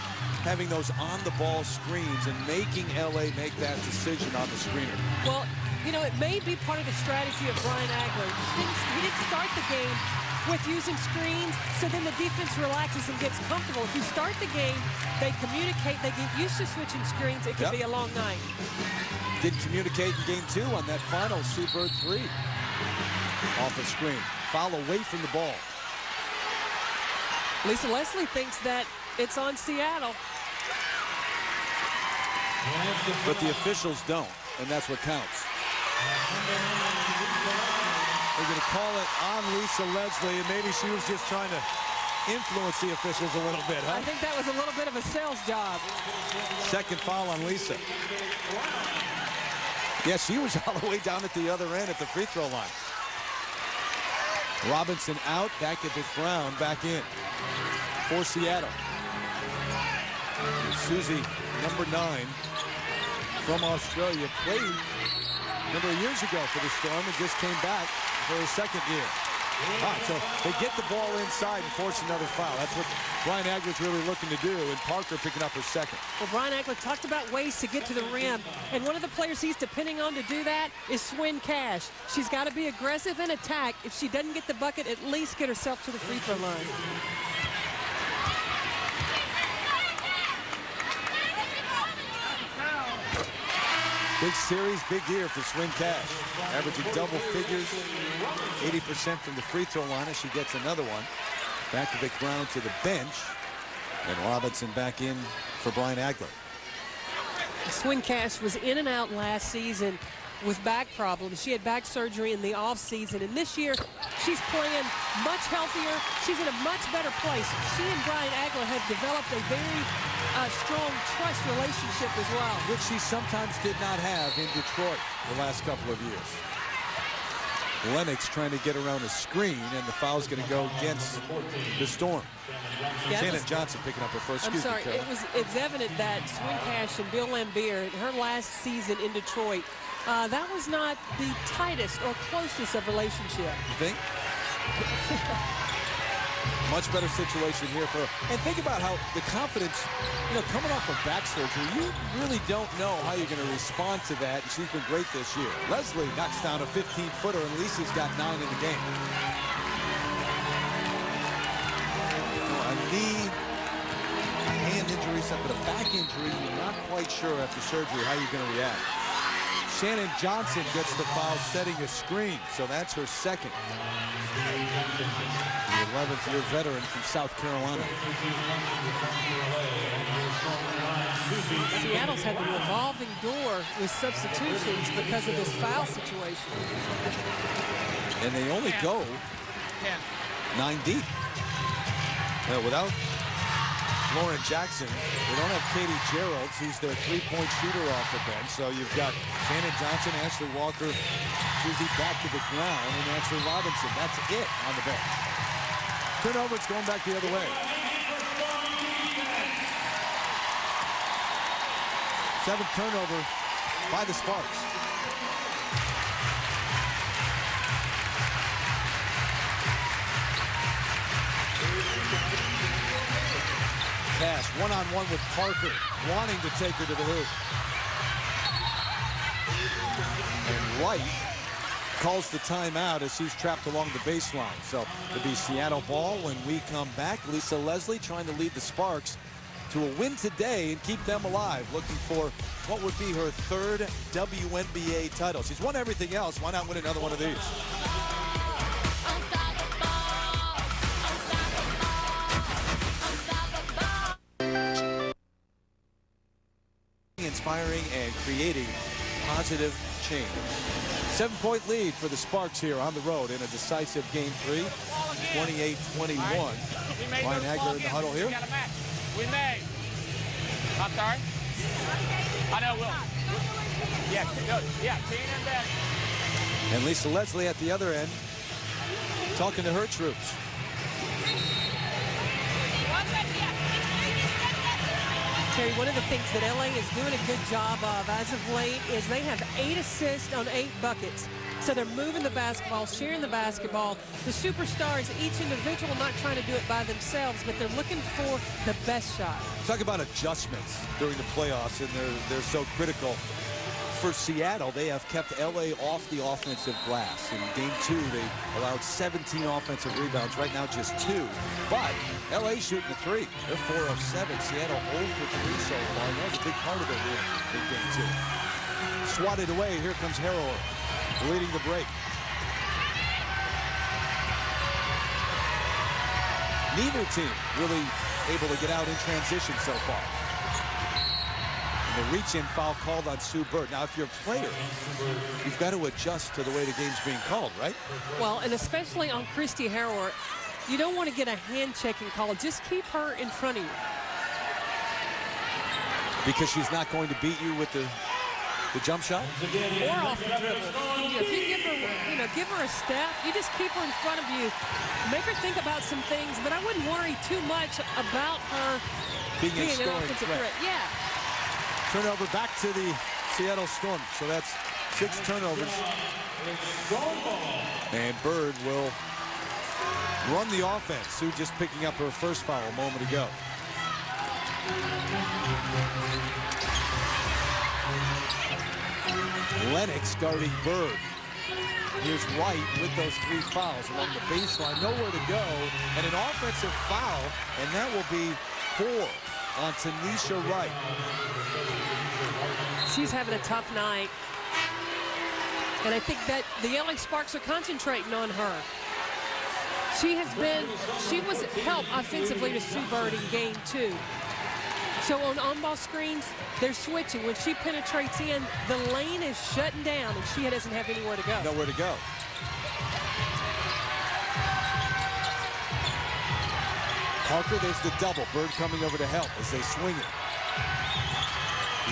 having those on-the-ball screens and making L.A. make that decision on the screener. Well, you know, it may be part of the strategy of Brian Agler. He didn't start the game with using screens, so then the defense relaxes and gets comfortable. If you start the game, they communicate, they get used to switching screens, it could be a long night. Didn't communicate in game 2 on that final Sue Bird 3. Off the screen. Foul away from the ball. Lisa Leslie thinks that it's on Seattle. But the officials don't, and that's what counts. They're going to call it on Lisa Leslie, and maybe she was just trying to influence the officials a little bit, huh? I think that was a little bit of a sales job. Second foul on Lisa. Yeah, she was all the way down at the other end at the free throw line. Robinson out, back at the ground, back in for Seattle. Susie, number 9 from Australia, played a number of years ago for the Storm and just came back for his 2nd year. So they get the ball inside and force another foul. That's what Brian Agler's really looking to do, and Parker picking up her 2nd. Well, Brian Agler talked about ways to get to the rim, and one of the players he's depending on to do that is Swin Cash. She's got to be aggressive in attack. If she doesn't get the bucket, at least get herself to the free throw line. Big series, big year for Swin Cash. Averaging double figures, 80% from the free throw line as she gets another one. Back to the ground to the bench. And Robinson back in for Brian Agler. Swin Cash was in and out last season with back problems. She had back surgery in the offseason, and this year she's playing much healthier. She's in a much better place. She and Brian Agler have developed a very strong trust relationship as well, which she sometimes did not have in Detroit the last couple of years. Lennox trying to get around a screen, and the foul's going to go against the Storm. Shannon Johnson picking up her first. I'm sorry, it's evident that Swin Cash and Bill Lambier, her last season in Detroit, that was not the tightest or closest of relationship. You think? Much better situation here for her. And think about how the confidence, coming off of back surgery, you really don't know how you're going to respond to that, and she's been great this year. Leslie knocks down a 15-footer, and Lisa's got 9 in the game. A knee, hand injury, but a back injury, you're not quite sure after surgery how you're going to react. Shannon Johnson gets the foul, setting a screen, so that's her 2nd. The 11th-year veteran from South Carolina. Seattle's had the revolving door with substitutions because of this foul situation. And they only go 9 deep. Without Lauren Jackson, they don't have Katie Geralds, who's their 3-point shooter off the bench. So you've got Shannon Johnson, Ashley Walker, Susie back to the ground, and Ashley Robinson. That's it on the bench. Turnover, it's going back the other way. 7th turnover by the Sparks. Cash one-on-one with Parker, wanting to take her to the hoop. And White calls the timeout as he's trapped along the baseline. So it'll be Seattle ball when we come back. Lisa Leslie trying to lead the Sparks to a win today and keep them alive, looking for what would be her 3rd WNBA title. She's won everything else. Why not win another one of these? Inspiring and creating positive change. 7-point lead for the Sparks here on the road in a decisive game 3, 28-21. Brian Agler in the huddle here. We may. I'm sorry? I know, Will. Yeah, go. Yeah, Tina and Ben. And Lisa Leslie at the other end talking to her troops. Terry, one of the things that LA is doing a good job of as of late is they have 8 assists on 8 buckets. So they're moving the basketball, sharing the basketball. The superstars, each individual, not trying to do it by themselves, but they're looking for the best shot. Talk about adjustments during the playoffs, and they're so critical. For Seattle, they have kept LA off the offensive glass. In game 2, they allowed 17 offensive rebounds. Right now, just 2. But LA shooting the 3. They're 4 of 7. Seattle 0 for 3 so far. That was a big part of their win in game 2. Swatted away. Here comes Harrower leading the break. Neither team really able to get out in transition so far. The reach-in foul called on Sue Bird. Now, if you're a player, you've got to adjust to the way the game's being called, right? Well, and especially on Christy Harrower, you don't want to get a hand-checking call. Just keep her in front of you. Because she's not going to beat you with the jump shot? Or off the dribble. If you give her a step, you just keep her in front of you. Make her think about some things, but I wouldn't worry too much about her being an offensive threat. Yeah. Turnover back to the Seattle Storm. So that's 6 turnovers. And Bird will run the offense. Sue just picking up her first foul a moment ago. Lennox guarding Bird. Here's Wright with those 3 fouls along the baseline. Nowhere to go. And an offensive foul. And that will be 4 on Tanisha Wright. She's having a tough night. And I think that the LA Sparks are concentrating on her. She was help offensively to Sue Bird in game 2. So on-ball screens, they're switching. When she penetrates in, the lane is shutting down, and she doesn't have anywhere to go. Nowhere to go. Parker, there's the double. Bird coming over to help as they swing it.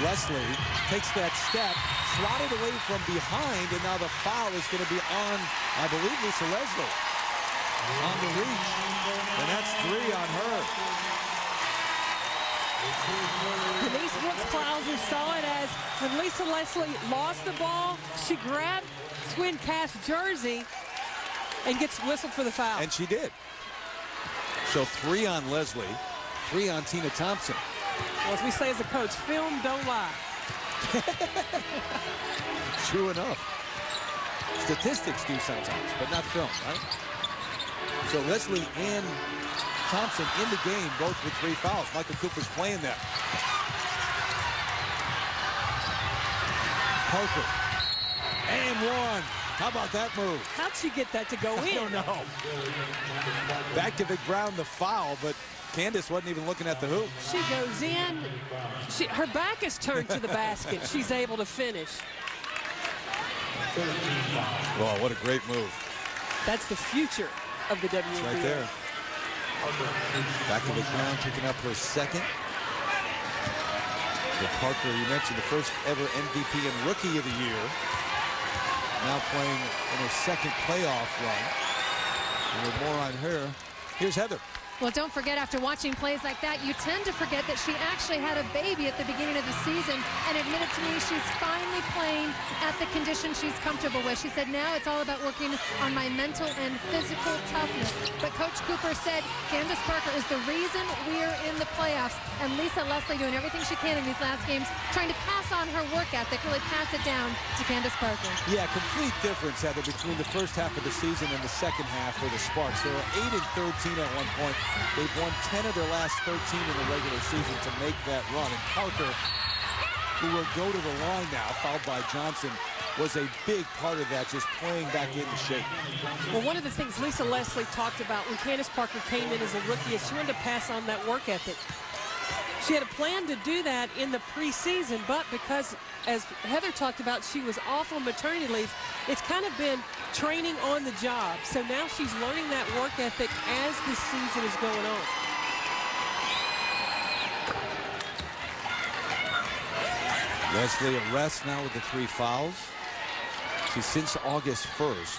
Leslie takes that step, slotted away from behind, and now the foul is going to be on, I believe, Lisa Leslie. On the reach, and that's 3 on her. Denise Brooks-Klauser saw it as when Lisa Leslie lost the ball, she grabbed Swin Cass's jersey and gets whistled for the foul. And she did. So 3 on Leslie, 3 on Tina Thompson. Well, as we say as a coach, film don't lie. True enough. Statistics do sometimes, but not film, right? So Leslie and Thompson in the game, both with 3 fouls. Michael Cooper's playing that. Parker. And 1. How about that move? How'd she get that to go in? I don't know. Back to Vic Brown, the foul, but Candace wasn't even looking at the hoop. She goes in. Her back is turned to the basket. She's able to finish. Oh, what a great move. That's the future of the WNBA. Right there. Back to Vic Brown, picking up her second. The Parker, you mentioned, the first ever MVP and Rookie of the Year. Now playing in her second playoff run. And with more on her, here's Heather. Well, don't forget, after watching plays like that, you tend to forget that she actually had a baby at the beginning of the season and admitted to me she's finally playing at the condition she's comfortable with. She said, now it's all about working on my mental and physical toughness. But Coach Cooper said Candace Parker is the reason we're in the playoffs, and Lisa Leslie doing everything she can in these last games, trying to pass on her work ethic, really pass it down to Candace Parker. Yeah, complete difference, Heather, between the first half of the season and the second half for the Sparks. They were 8-13 at one point. They've won 10 of their last 13 in the regular season to make that run. And Parker, who will go to the line now, fouled by Johnson, was a big part of that, just playing back into shape. Well, one of the things Lisa Leslie talked about when Candace Parker came in as a rookie is she wanted to pass on that work ethic. She had a plan to do that in the preseason, but because, as Heather talked about, she was off on maternity leave, it's kind of been training on the job. So now she's learning that work ethic as the season is going on. Leslie at rest now with the 3 fouls. See, since August 1st,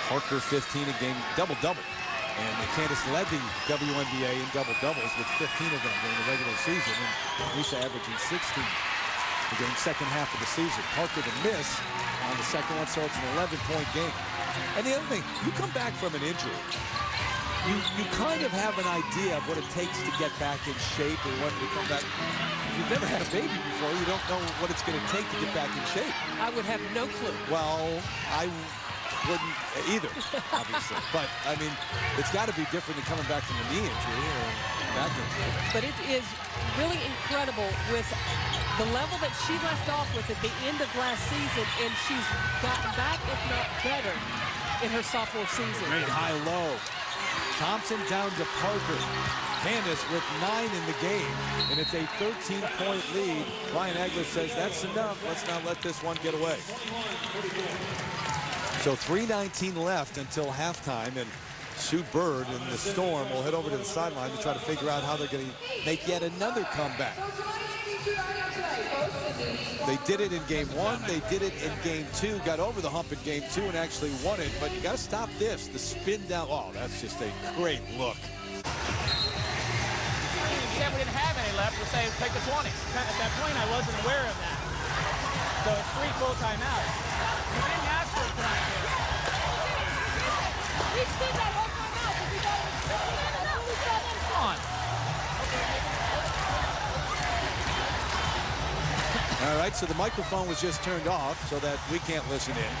Parker 15 a game, double-double. And Candace led the WNBA in double-doubles with 15 of them during the regular season. And Lisa averaging 16 a game second half of the season. Parker to miss on the second one, so it's an 11-point game. And the other thing, you come back from an injury, you kind of have an idea of what it takes to get back in shape or when you come back. If you've never had a baby before, you don't know what it's going to take to get back in shape. I would have no clue. Well, I wouldn't either, obviously. But, I mean, it's got to be different than coming back from a knee injury or back injury. But it is really incredible with the level that she left off with at the end of last season, and she's gotten back, if not better, in her sophomore season. Great high-low. Thompson down to Parker. Candace with 9 in the game, and it's a 13-point lead. Brian Agler says that's enough. Let's not let this one get away. So 3:19 left until halftime, and Sue Bird and the Storm will head over to the sideline to try to figure out how they're going to make yet another comeback. They did it in game 1. They did it in game 2. Got over the hump in game 2 and actually won it. But you got to stop this. The spin down. Oh, that's just a great look. We said we didn't have any left. We're saying take the 20. At that point, I wasn't aware of that. So it's 3 full timeouts. We didn't ask for a timeout. We stood that whole time out because we thought it was we saw them. Come on. All right, so the microphone was just turned off so that we can't listen in.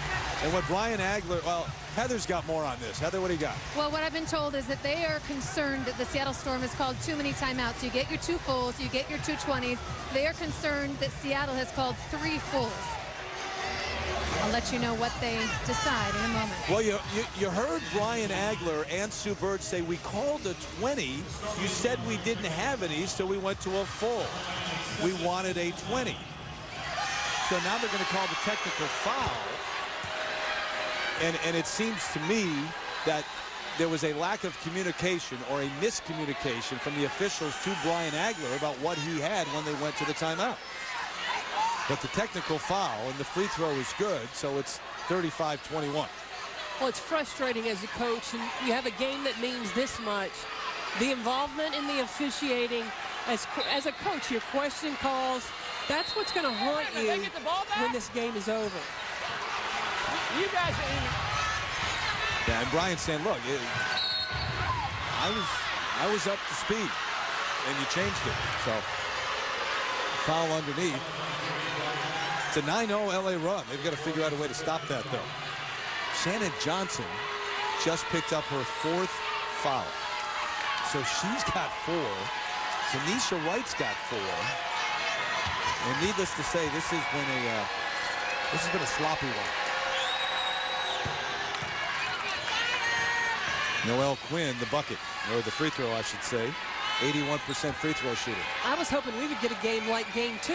And what Brian Agler, well, Heather's got more on this. Heather, what do you got? Well, what I've been told is that they are concerned that the Seattle Storm has called too many timeouts. You get your 2 fulls, you get your 2 20s. They are concerned that Seattle has called 3 fulls. I'll let you know what they decide in a moment. Well, you heard Brian Agler and Sue Bird say we called a 20. You said we didn't have any, so we went to a full. We wanted a 20. So now they're going to call the technical foul. And it seems to me that there was a lack of communication or a miscommunication from the officials to Brian Agler about what he had when they went to the timeout. But the technical foul and the free throw is good, so it's 35-21. Well, it's frustrating as a coach, and you have a game that means this much. The involvement in the officiating, as a coach, your question calls, that's what's going to haunt you when this game is over. You guys Yeah, and Brian's saying, look, I was up to speed, and you changed it. So, foul underneath. It's a 9-0 LA run. They've got to figure out a way to stop that, though. Shannon Johnson just picked up her 4th foul. So she's got 4. Tanisha Wright's got 4. And needless to say, this has been a sloppy one. Noelle Quinn, the bucket, or the free throw, I should say. 81% free throw shooting. I was hoping we would get a game like game 2.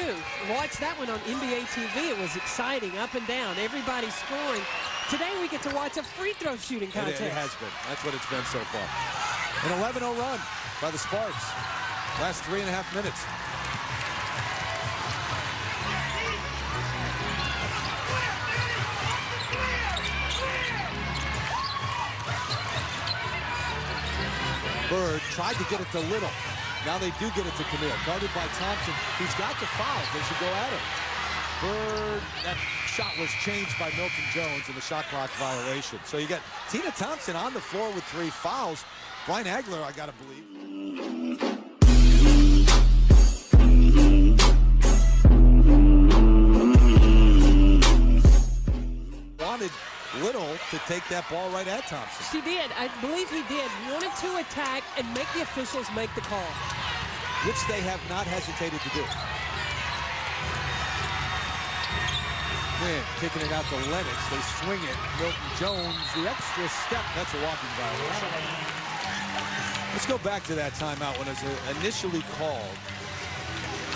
Watch that one on NBA TV. It was exciting, up and down, everybody scoring. Today we get to watch a free throw shooting contest. It has been. That's what it's been so far. An 11-0 run by the Sparks. Last 3.5 minutes. Bird tried to get it to Little. Now they do get it to Camille. Guarded by Thompson, who's got the fouls. They should go at him. Bird, that shot was changed by Milton Jones in the shot clock violation. So you got Tina Thompson on the floor with 3 fouls. Brian Agler, I got to believe. Wanted Little to take that ball right at Thompson. She did. I believe he did. Wanted to attack and make the officials make the call. Which they have not hesitated to do. Quinn kicking it out to Lennox. They swing it. Milton Jones, the extra step. That's a walking violation. Let's go back to that timeout when it was initially called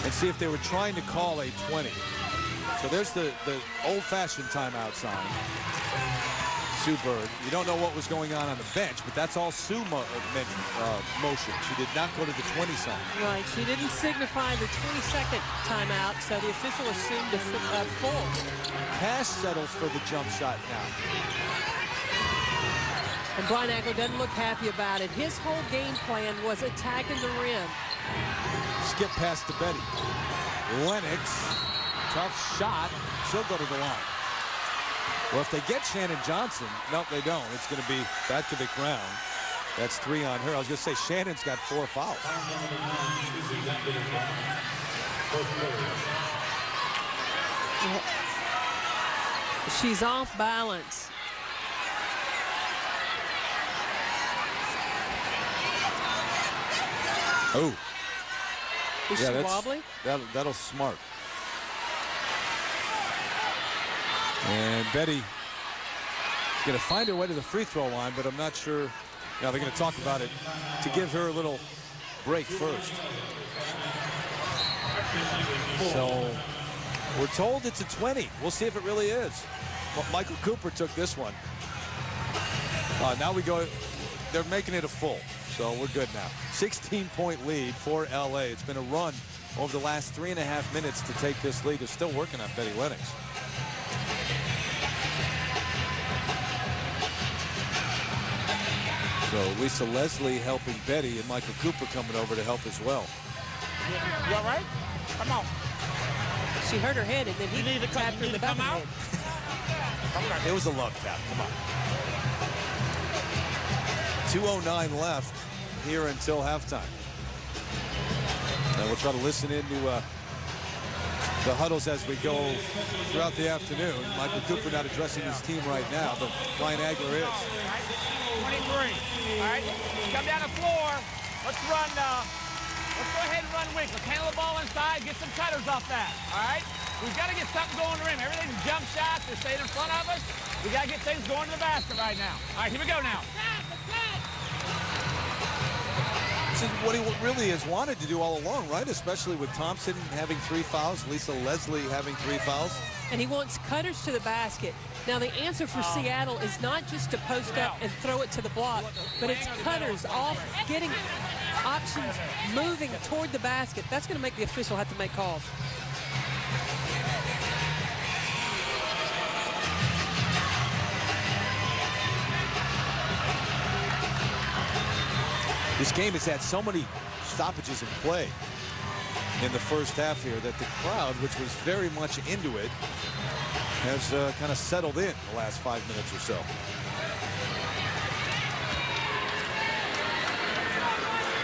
and see if they were trying to call a 20. So there's the old-fashioned timeout sign. Sue Bird. You don't know what was going on the bench, but that's all Sue motion. She did not go to the 20 sign. Right. She didn't signify the 22nd timeout, so the official assumed a full. Cash settles for the jump shot now. And Brian Agler doesn't look happy about it. His whole game plan was attacking the rim. Skip pass to Betty. Lennox, tough shot. She'll go to the line. Well, if they get Shannon Johnson, no, they don't. It's going to be back to the ground. That's 3 on her. I was going to say Shannon's got 4 fouls. She's off balance. Oh. Is she wobbly? That'll smart. And Betty is going to find her way to the free throw line, but I'm not sure. Now they're going to talk about it to give her a little break first. So we're told it's a 20. We'll see if it really is. Well, Michael Cooper took this one. Now we go. They're making it a full. So we're good now. 16-point lead for LA. It's been a run over the last 3.5 minutes to take this lead. They're still working on Betty Lennox. So Lisa Leslie helping Betty and Michael Cooper coming over to help as well. You all right? Come on. She hurt her head and then he need to tapped her in the back of the head. It was a love tap. Come on. 2:09 left here until halftime. And we'll try to listen into the huddles as we go throughout the afternoon. Michael Cooper not addressing his team right now, but Brian Agler is. 23. All right, come down the floor. Let's run. Let's go ahead and run weak. Let's handle the ball inside. Get some cutters off that. All right. We've got to get something going to the rim. Everything's jump shots. They're staying in front of us. We got to get things going to the basket right now. All right, here we go now. This is what he really has wanted to do all along, right? Especially with Thompson having 3 fouls, Lisa Leslie having 3 fouls. And he wants cutters to the basket. Now the answer for Seattle is not just to post up and throw it to the block, but it's cutters off, getting options, moving toward the basket. That's going to make the official have to make calls. This game has had so many stoppages in play in the first half here that the crowd, which was very much into it, has kind of settled in the last 5 minutes or so.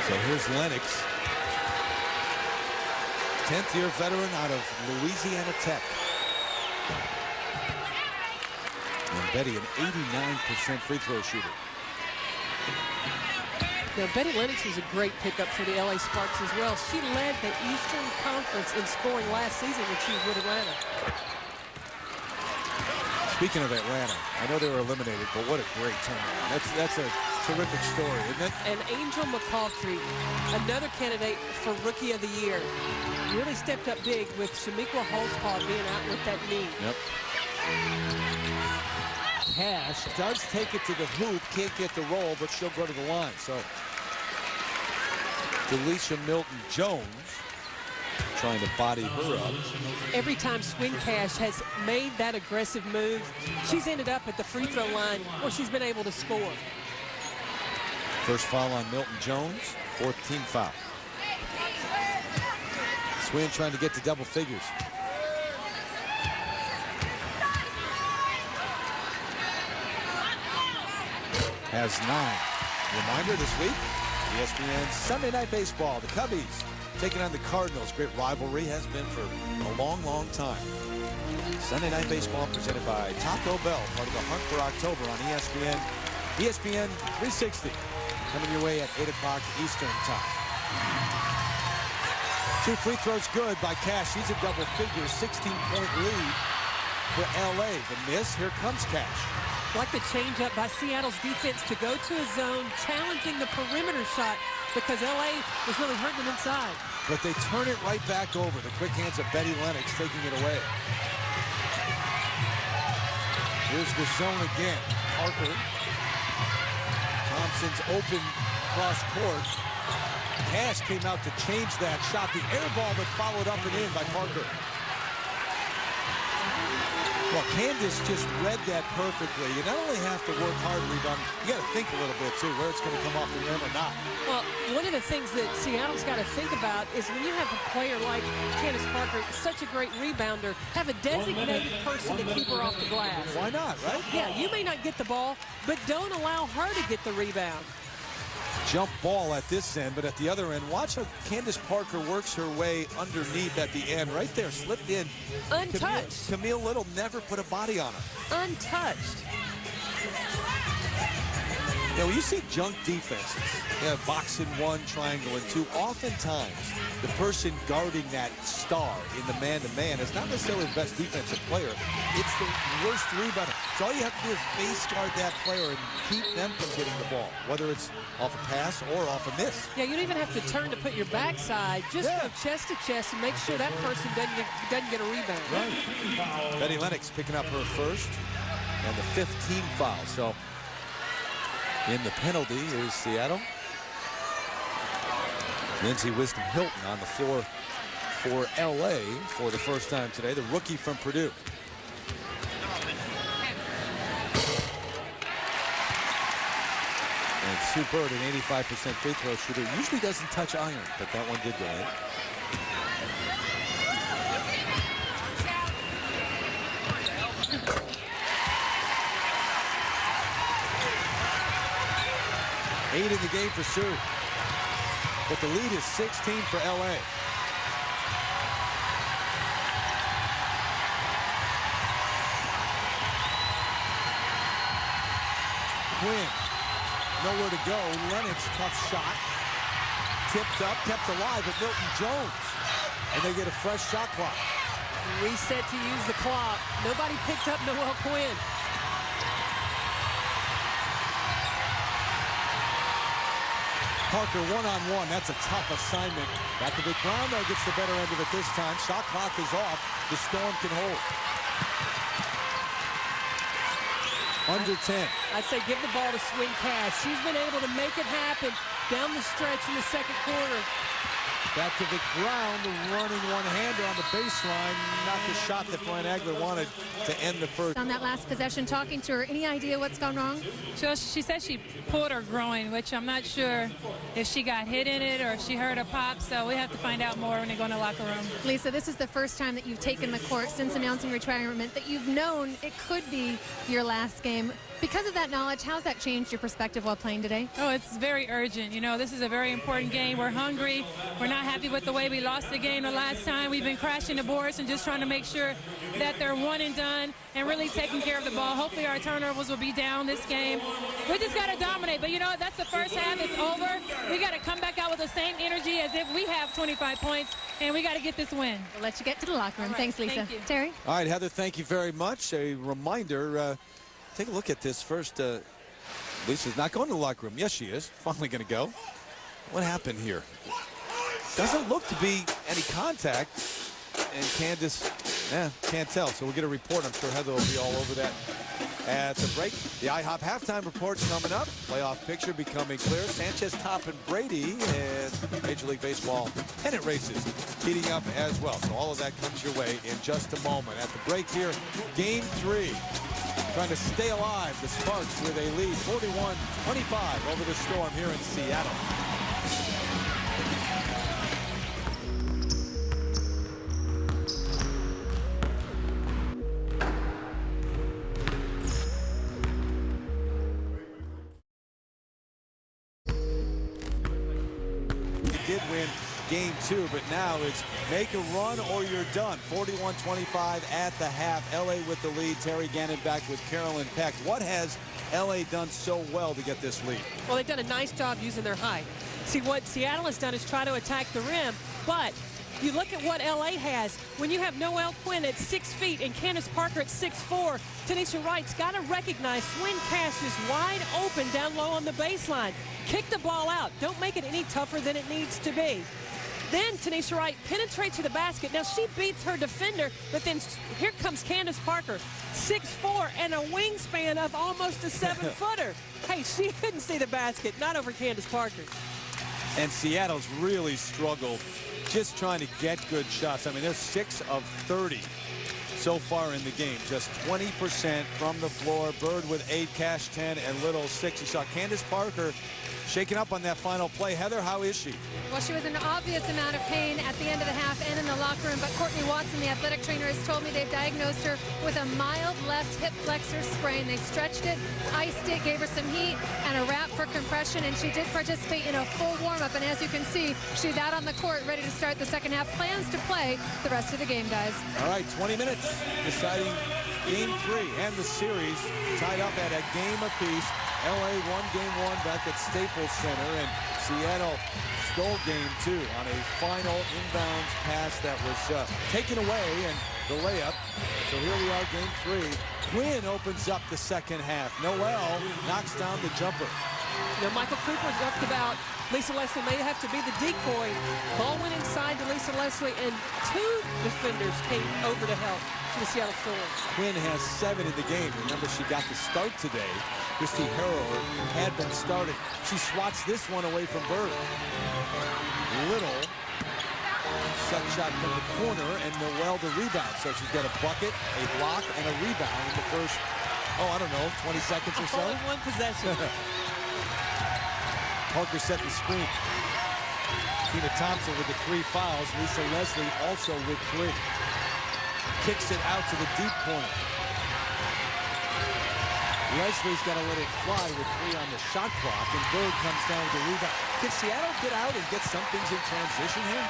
So here's Lennox, 10th year veteran out of Louisiana Tech. And Betty, an 89% free throw shooter. Now, Betty Lennox was a great pickup for the LA Sparks as well. She led the Eastern Conference in scoring last season when she was with Atlanta. Speaking of Atlanta, I know they were eliminated, but what a great turnaround. That's a terrific story, isn't it? And Angel McCaultrey, another candidate for Rookie of the Year, really stepped up big with Shamiqua Holtzpaw being out with that knee. Yep. Cash does take it to the hoop, can't get the roll, but she'll go to the line. So Delisha Milton-Jones trying to body her up. Every time Swin Cash has made that aggressive move, she's ended up at the free throw line where she's been able to score. First foul on Milton-Jones, 4th team foul. Swin trying to get to double figures. Has 9. Reminder this week, ESPN Sunday Night Baseball. The Cubbies taking on the Cardinals. Great rivalry has been for a long, long time. Sunday Night Baseball presented by Taco Bell, part of the Hunt for October on ESPN. ESPN 360 coming your way at 8 o'clock Eastern time. 2 free throws good by Cash. She's a double figure, 16-point lead for LA. The miss, here comes Cash. Like the change up by Seattle's defense to go to a zone, challenging the perimeter shot because LA was really hurting them inside. But they turn it right back over. The quick hands of Betty Lennox taking it away. Here's the zone again. Parker. Thompson's open cross court. Cash came out to change that shot. The air ball that followed up and in by Parker. Well, Candace just read that perfectly. You not only have to work hard to rebound, you got to think a little bit, too, where it's going to come off the rim or not. Well, one of the things that Seattle's got to think about is when you have a player like Candace Parker, such a great rebounder, have a designated person to keep her off the glass. Why not, right? Yeah, you may not get the ball, but don't allow her to get the rebound. Jump ball at this end, but at the other end, watch how Candace Parker works her way underneath at the end. Right there, slipped in. Untouched. Camille Little never put a body on her. Untouched. You know, you see junk defenses, box in one, triangle in two. Oftentimes, the person guarding that star in the man-to-man is not necessarily the best defensive player. It's the worst rebounder. So all you have to do is face guard that player and keep them from getting the ball, whether it's off a pass or off a miss. Yeah, you don't even have to turn to put your backside. Just go chest to chest and make sure that person doesn't get a rebound. Right. Betty Lennox picking up her first and the 15th foul. So in the penalty is Seattle. Lindsay Wisdom Hilton on the floor for LA for the first time today, the rookie from Purdue. And Sue Bird, an 85% free throw shooter, usually doesn't touch iron, but that one did go in. Eight in the game for Sue. But the lead is 16 for LA. Quinn, nowhere to go. Lennox, tough shot. Tipped up, kept alive at Milton Jones. And they get a fresh shot clock. Reset to use the clock. Nobody picked up Noelle Quinn. Parker one-on-one. That's a tough assignment. Back to the ground, though, gets the better end of it this time. Shot clock is off. The Storm can hold. Under 10. I'd say give the ball to Swin Cash. She's been able to make it happen down the stretch in the second quarter. Back to the ground, running one-hander on the baseline. Not the shot that Brian Agler wanted to end the first. On that last possession, talking to her, any idea what's gone wrong? She said she pulled her groin, which I'm not sure if she got hit in it or if she heard a pop, so we have to find out more when they go in the locker room. Lisa, this is the first time that you've taken the court since announcing retirement, that you've known it could be your last game. Because of that knowledge, how's that changed your perspective while playing today? Oh, it's very urgent. You know, this is a very important game. We're hungry. We're not happy with the way we lost the game the last time. We've been crashing the boards and just trying to make sure that they're one and done and really taking care of the ball. Hopefully our turnovers will be down this game. We just got to dominate. But, you know, that's the first half. It's over. We got to come back out with the same energy as if we have 25 points, and we got to get this win. We'll let you get to the locker room. Right, Thanks, Lisa. thank you. Terry? All right, Heather, thank you very much. A reminder, take a look at this first. Lisa's not going to the locker room. Yes, she is. Finally going to go. What happened here? Doesn't look to be any contact. And Candace, can't tell. So we'll get a report. I'm sure Heather will be all over that at the break. The IHOP halftime report's coming up. Playoff picture becoming clear. Sanchez topping Brady, and Major League Baseball pennant races heating up as well. So all of that comes your way in just a moment. At the break here, Game 3. Trying to stay alive. The Sparks with a lead, 41-25 over the Storm here in Seattle. Did win Game 2, but now it's make a run or you're done. 41-25 at the half. LA with the lead. Terry Gannon back with Carolyn Peck. What has LA done so well to get this lead? Well, they've done a nice job using their height. See, what Seattle has done is try to attack the rim, but you look at what LA has. When you have Noelle Quinn at 6 feet and Candace Parker at 6'4", Tanisha Wright's got to recognize Swin Cash is wide open down low on the baseline. Kick the ball out. Don't make it any tougher than it needs to be. Then Tanisha Wright penetrates to the basket. Now she beats her defender, but then here comes Candace Parker, 6'4", and a wingspan of almost a 7-footer. Hey, she couldn't see the basket, not over Candace Parker. And Seattle's really struggled just trying to get good shots. I mean, they're 6 of 30 so far in the game. Just 20% from the floor. Bird with 8, Cash 10, and Little 6. You saw Candace Parker shaking up on that final play. Heather, how is she? Well, she was in an obvious amount of pain at the end of the half and in the locker room, but Courtney Watson, the athletic trainer, has told me they've diagnosed her with a mild left hip flexor sprain. They stretched it, iced it, gave her some heat and a wrap for compression, and she did participate in a full warm-up, and as you can see, she's out on the court ready to start the second half. Plans to play the rest of the game, guys. All right, 20 minutes deciding game 3 and the series tied up at a game apiece. LA won game 1 back at Staples Center, and Seattle stole game 2 on a final inbounds pass that was taken away and the layup. So here we are, game 3. Quinn opens up the second half. Noel knocks down the jumper. You know, Michael Cooper talked about Lisa Leslie may have to be the decoy. Ball went inside to Lisa Leslie, and 2 defenders came over to help for the Seattle Storm. Quinn has 7 in the game. Remember, she got the start today. Christy Harrower had been starting. She swats this one away from Bird. Little set shot from the corner, and Noel the rebound. So she's got a bucket, a block, and a rebound in the first, I don't know, 20 seconds or so. Only 1 possession. Parker set the screen. Tina Thompson with the 3 fouls. Lisa Leslie also with 3. Kicks it out to the deep corner. Leslie's got to let it fly with 3 on the shot clock, and Bird comes down with the rebound. Can Seattle get out and get some things in transition here?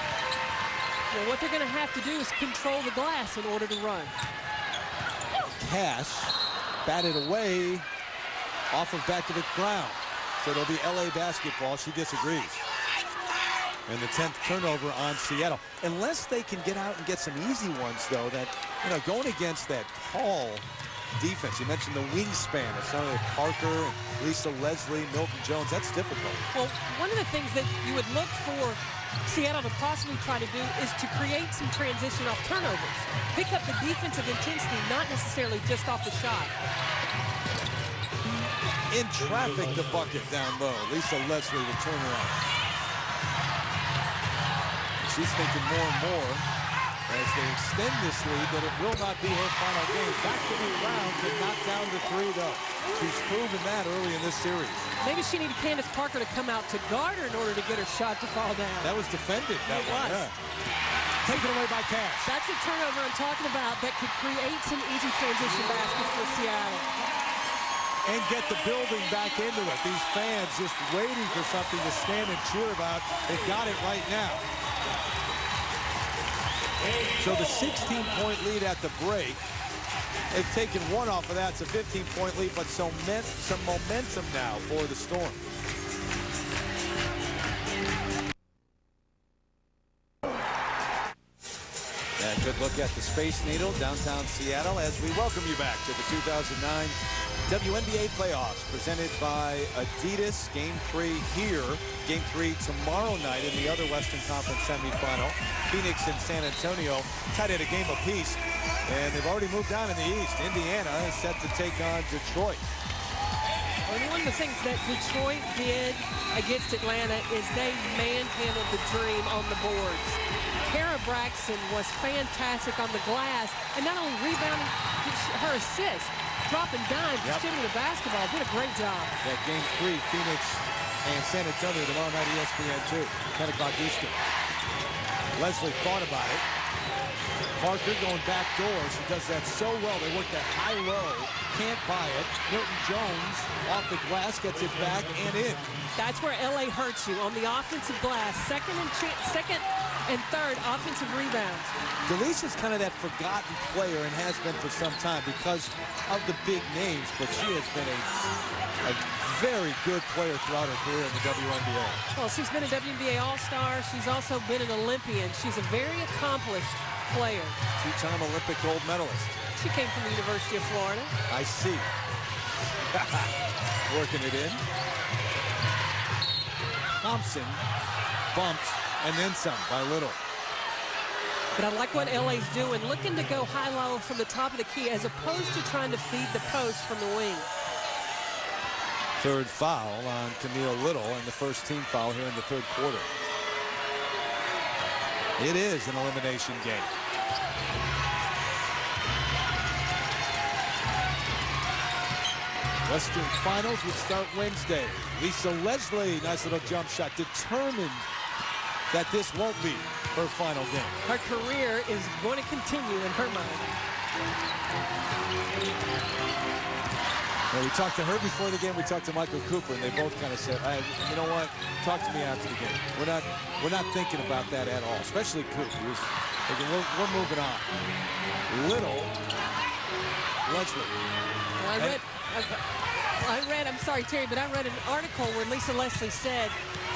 Well, what they're going to have to do is control the glass in order to run. Cash batted away off of back to the ground. So it'll be LA basketball. She disagrees. And the 10th turnover on Seattle. Unless they can get out and get some easy ones, though, that, going against that tall defense. You mentioned the wingspan of some of the Parker, and Lisa Leslie, Milton Jones. That's difficult. Well, one of the things that you would look for Seattle to possibly try to do is to create some transition off turnovers. Pick up the defensive intensity, not necessarily just off the shot. In traffic, the bucket down low. Lisa Leslie, the turnaround. She's thinking more and more as they extend this lead that it will not be her final game. Back to the ground to knock down the 3, though. She's proven that early in this series. Maybe she needed Candace Parker to come out to guard her in order to get her shot to fall down. That was defended. That it was. Yeah. Taken away by Cash. That's a turnover I'm talking about that could create some easy transition baskets for Seattle. And get the building back into it. These fans just waiting for something to stand and cheer about. They've got it right now. So the 16-point lead at the break. They've taken 1 off of that. It's a 15-point lead, but some momentum now for the Storm. And a good look at the Space Needle, downtown Seattle, as we welcome you back to the 2009 WNBA Playoffs, presented by Adidas. Game 3 here. Game 3 tomorrow night in the other Western Conference semifinal. Phoenix and San Antonio tied at a game apiece, and they've already moved down in the East. Indiana is set to take on Detroit. Well, one of the things that Detroit did against Atlanta is they manhandled the Dream on the boards. Kara Braxton was fantastic on the glass, and not only rebounding her assist, dropping dimes, distributing the basketball, did a great job. That game 3, Phoenix and San Antonio tomorrow night, ESPN 2, 10 o'clock Eastern. Leslie thought about it. Parker going back door. She does that so well. They work that high-low. Can't buy it. Milton Jones off the glass, gets it back and in. That's where LA hurts you on the offensive glass. Second and third offensive rebounds. Delisa's kind of that forgotten player and has been for some time because of the big names, but she has been a very good player throughout her career in the WNBA. Well, she's been a WNBA All-Star. She's also been an Olympian. She's a very accomplished player. 2-time Olympic gold medalist. She came from the University of Florida. I see. Working it in. Thompson bumped and then some by Little. But I like what LA's doing, looking to go high-low from the top of the key as opposed to trying to feed the post from the wing. Third foul on Camille Little, and the first team foul here in the third quarter. It is an elimination game. Western Finals would start Wednesday. Lisa Leslie, nice little jump shot, determined that this won't be her final game. Her career is going to continue in her mind. Well, we talked to her before the game. We talked to Michael Cooper, and they both kind of said, "You know what? Talk to me after the game. We're not thinking about that at all." Especially Coop. He was thinking, "We're moving on." Little, Leslie. I read, I'm sorry, Terry, but I read an article where Lisa Leslie said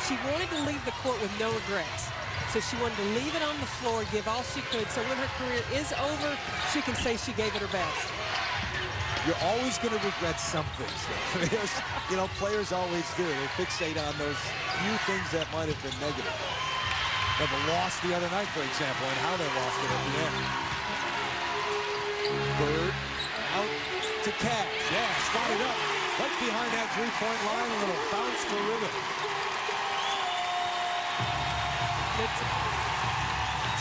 she wanted to leave the court with no regrets. So she wanted to leave it on the floor, give all she could, so when her career is over, she can say she gave it her best. You're always going to regret something. You know, players always do. They fixate on those few things that might have been negative. But the loss the other night, for example, and how they lost it at the end. Bird out to Cash. Yeah, spotted up. Right behind that three-point line, a little bounce for Ribbon.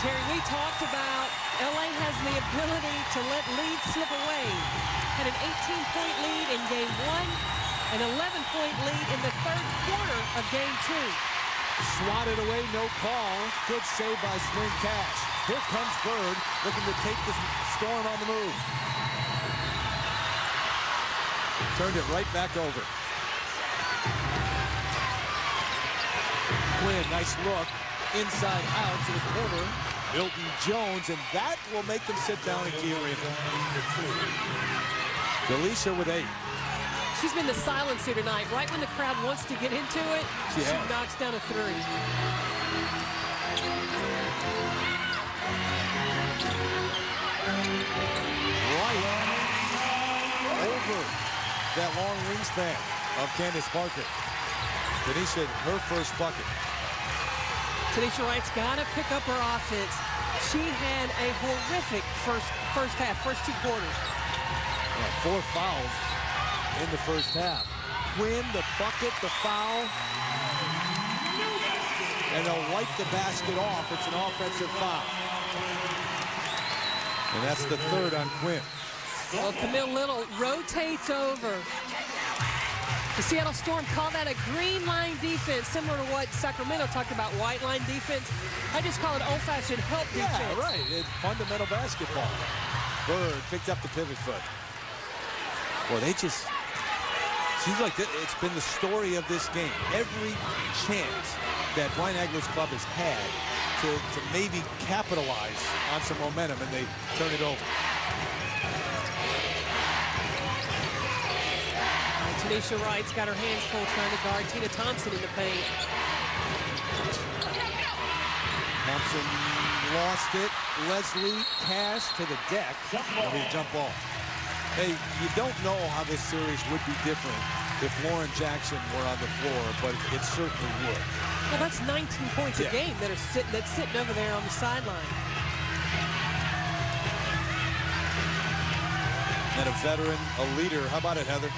Terry, we talked about LA has the ability to let leads slip away. Had an 18-point lead in game 1, an 11-point lead in the third quarter of game 2. Swatted away, no call. Good save by Swing Cash. Here comes Bird, looking to take the Storm on the move. Turned it right back over. Quinn, nice look. Inside out to the corner. Milton Jones, and that will make them sit down in Key Arena. Delisha with 8. She's been the silencer tonight. Right when the crowd wants to get into it, she knocks down a 3. Right over that long wingspan of Candace Parker. Delisha, her first bucket. Tanisha Wright's got to pick up her offense. She had a horrific first half, first 2 quarters. Yeah, 4 fouls in the first half. Quinn, the bucket, the foul. And they'll wipe the basket off. It's an offensive foul. And that's the third on Quinn. Well, Camille Little rotates over. The Seattle Storm call that a green line defense, similar to what Sacramento talked about, white line defense. I just call it old-fashioned help defense. Yeah, right. It's fundamental basketball. Bird picked up the pivot foot. Well, they just... Seems like it's been the story of this game. Every chance that Brian Agler's club has had to maybe capitalize on some momentum, and they turn it over. Tanisha Wright's got her hands full trying to guard Tina Thompson in the paint. Thompson lost it. Leslie Cash to the deck. It'll be a jump ball. Hey, you don't know how this series would be different if Lauren Jackson were on the floor, but it certainly would. Well, that's 19 points a game that's sitting over there on the sideline. And a veteran, a leader. How about it, Heather?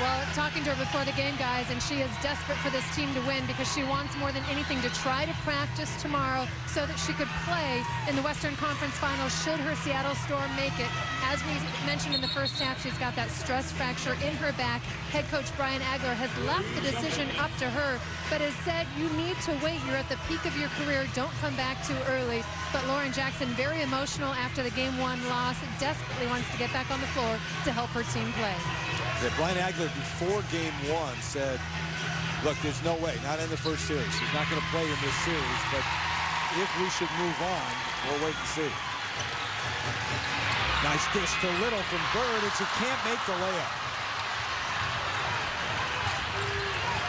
Well, talking to her before the game, guys, and she is desperate for this team to win because she wants more than anything to try to practice tomorrow so that she could play in the Western Conference Finals should her Seattle Storm make it. As we mentioned in the first half, she's got that stress fracture in her back. Head coach Brian Agler has left the decision up to her, but has said you need to wait. You're at the peak of your career. Don't come back too early. But Lauren Jackson, very emotional after the Game 1 loss, desperately wants to get back on the floor to help her team play. Yeah, Brian Agler, before Game 1, said, look, there's no way, not in the first series. She's not going to play in this series, but if we should move on, we'll wait and see. Nice dish to Little from Bird, and she can't make the layup.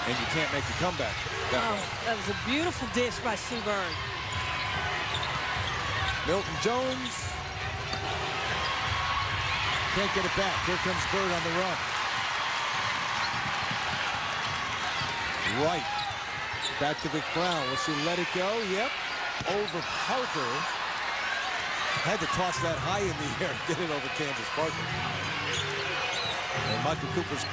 And you can't make the comeback. That was a beautiful dish by Sue Bird. Milton Jones can't get it back. Here comes Bird on the run. Right Back to Vic Brown. Will she let it go? Yep. Over Parker. Had to toss that high in the air. Get it over Candace Parker. And Michael Cooper's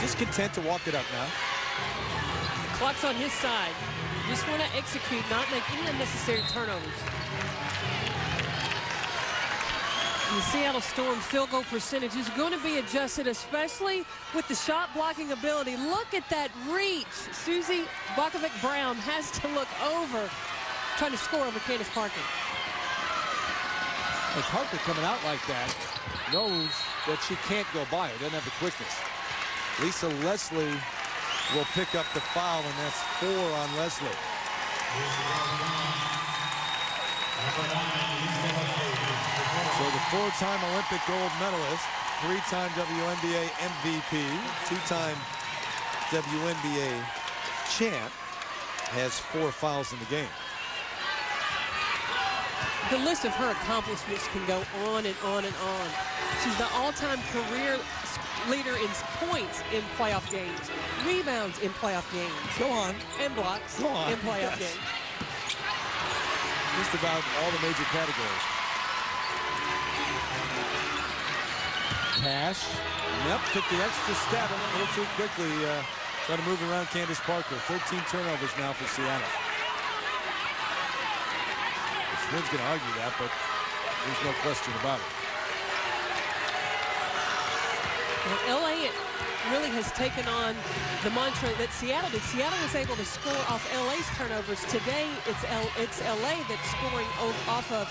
just content to walk it up now. The clock's on his side. Just want to execute, not make any unnecessary turnovers. The Seattle Storm field goal percentage is going to be adjusted, especially with the shot blocking ability. Look at that reach. Susie Bakovic-Brown has to look over, trying to score over Candace Parker. And Parker coming out like that knows that she can't go by her, doesn't have the quickness. Lisa Leslie will pick up the foul, and that's 4 on Leslie. So the 4-time Olympic gold medalist, 3-time WNBA MVP, 2-time WNBA champ, has 4 fouls in the game. The list of her accomplishments can go on and on and on. She's the all-time career leader in points in playoff games, rebounds in playoff games. Go on. And blocks Go on. in playoff Yes. games. Just about all the major categories. Cash. Yep, took the extra step a little too quickly. Trying to move around Candace Parker. 13 turnovers now for Seattle. Smith's going to argue that, but there's no question about it. Well, LA really has taken on the mantra that Seattle did. Seattle was able to score off LA's turnovers. Today, it's LA that's scoring off of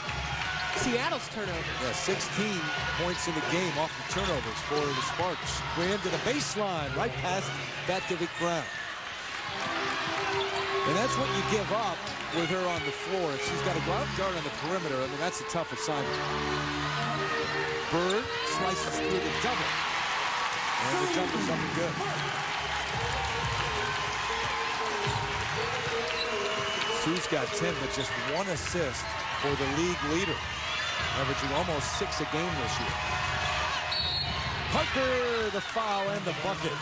Seattle's turnovers. Yeah, 16 points in the game off the turnovers for the Sparks. Graham to the baseline, right past Vic Brown. And that's what you give up with her on the floor. If she's got a guard on the perimeter, I mean, that's a tough assignment. Bird slices through the double. And the jumper's up and good. Sue's got 10, but just 1 assist for the league leader, averaging almost 6 a game this year. Parker, the foul and the bucket.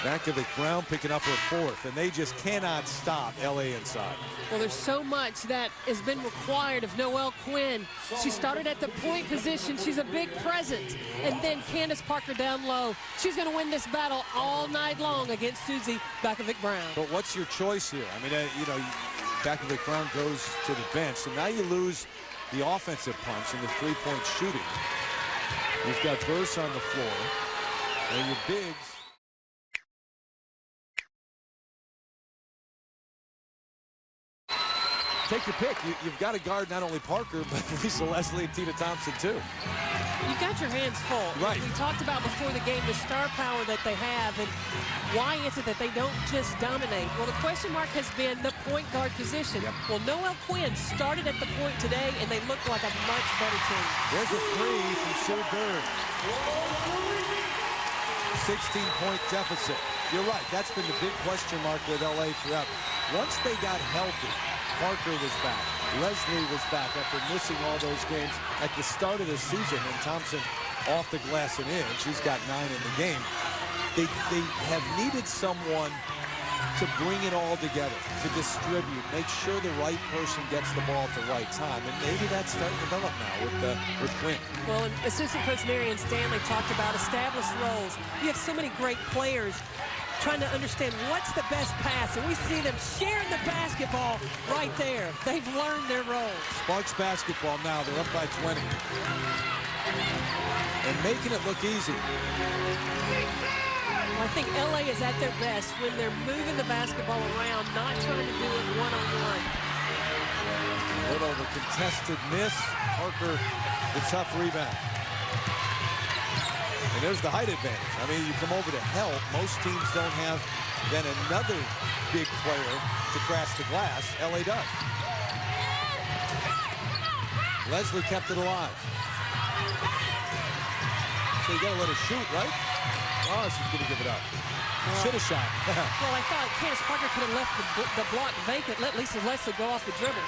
Bakovic-Brown picking up her 4th, and they just cannot stop LA inside. Well, there's so much that has been required of Noelle Quinn. She started at the point position. She's a big presence. And then Candace Parker down low. She's going to win this battle all night long against Susie Bakovic-Brown. But what's your choice here? I mean, you know, Bakovic-Brown goes to the bench, so now you lose the offensive punch and the 3-point shooting. You've got Burse on the floor, and your bigs. Take your pick. You've got to guard not only Parker, but Lisa Leslie and Tina Thompson, too. You've got your hands full. Right. We talked about before the game the star power that they have, and why is it that they don't just dominate? Well, the question mark has been the point guard position. Yep. Well, Noelle Quinn started at the point today, and they look like a much better team. There's a 3 from Sue Bird. 16-point deficit. You're right. That's been the big question mark with LA throughout. Once they got healthy, Parker was back. Leslie was back after missing all those games at the start of the season. And Thompson off the glass and in. She's got 9 in the game. They have needed someone to bring it all together, to distribute, make sure the right person gets the ball at the right time. And maybe that's starting to develop now with Quinn. Well, and assistant coach Marion Stanley talked about established roles. You have so many great players trying to understand what's the best pass, and we see them sharing the basketball right there. They've learned their roles. Sparks basketball now. They're up by 20. And making it look easy. Well, I think LA is at their best when they're moving the basketball around, not trying to do it one-on-one. Little of a contested miss. Parker, the tough rebound. And there's the height advantage. I mean, you come over to help. Most teams don't have then another big player to crash the glass. LA does. Leslie kept it alive. So you got to let her shoot, right? Oh, she's going to give it up. Should have shot. Well, I thought Candace Parker could have left the block vacant, let Lisa Leslie go off the dribble.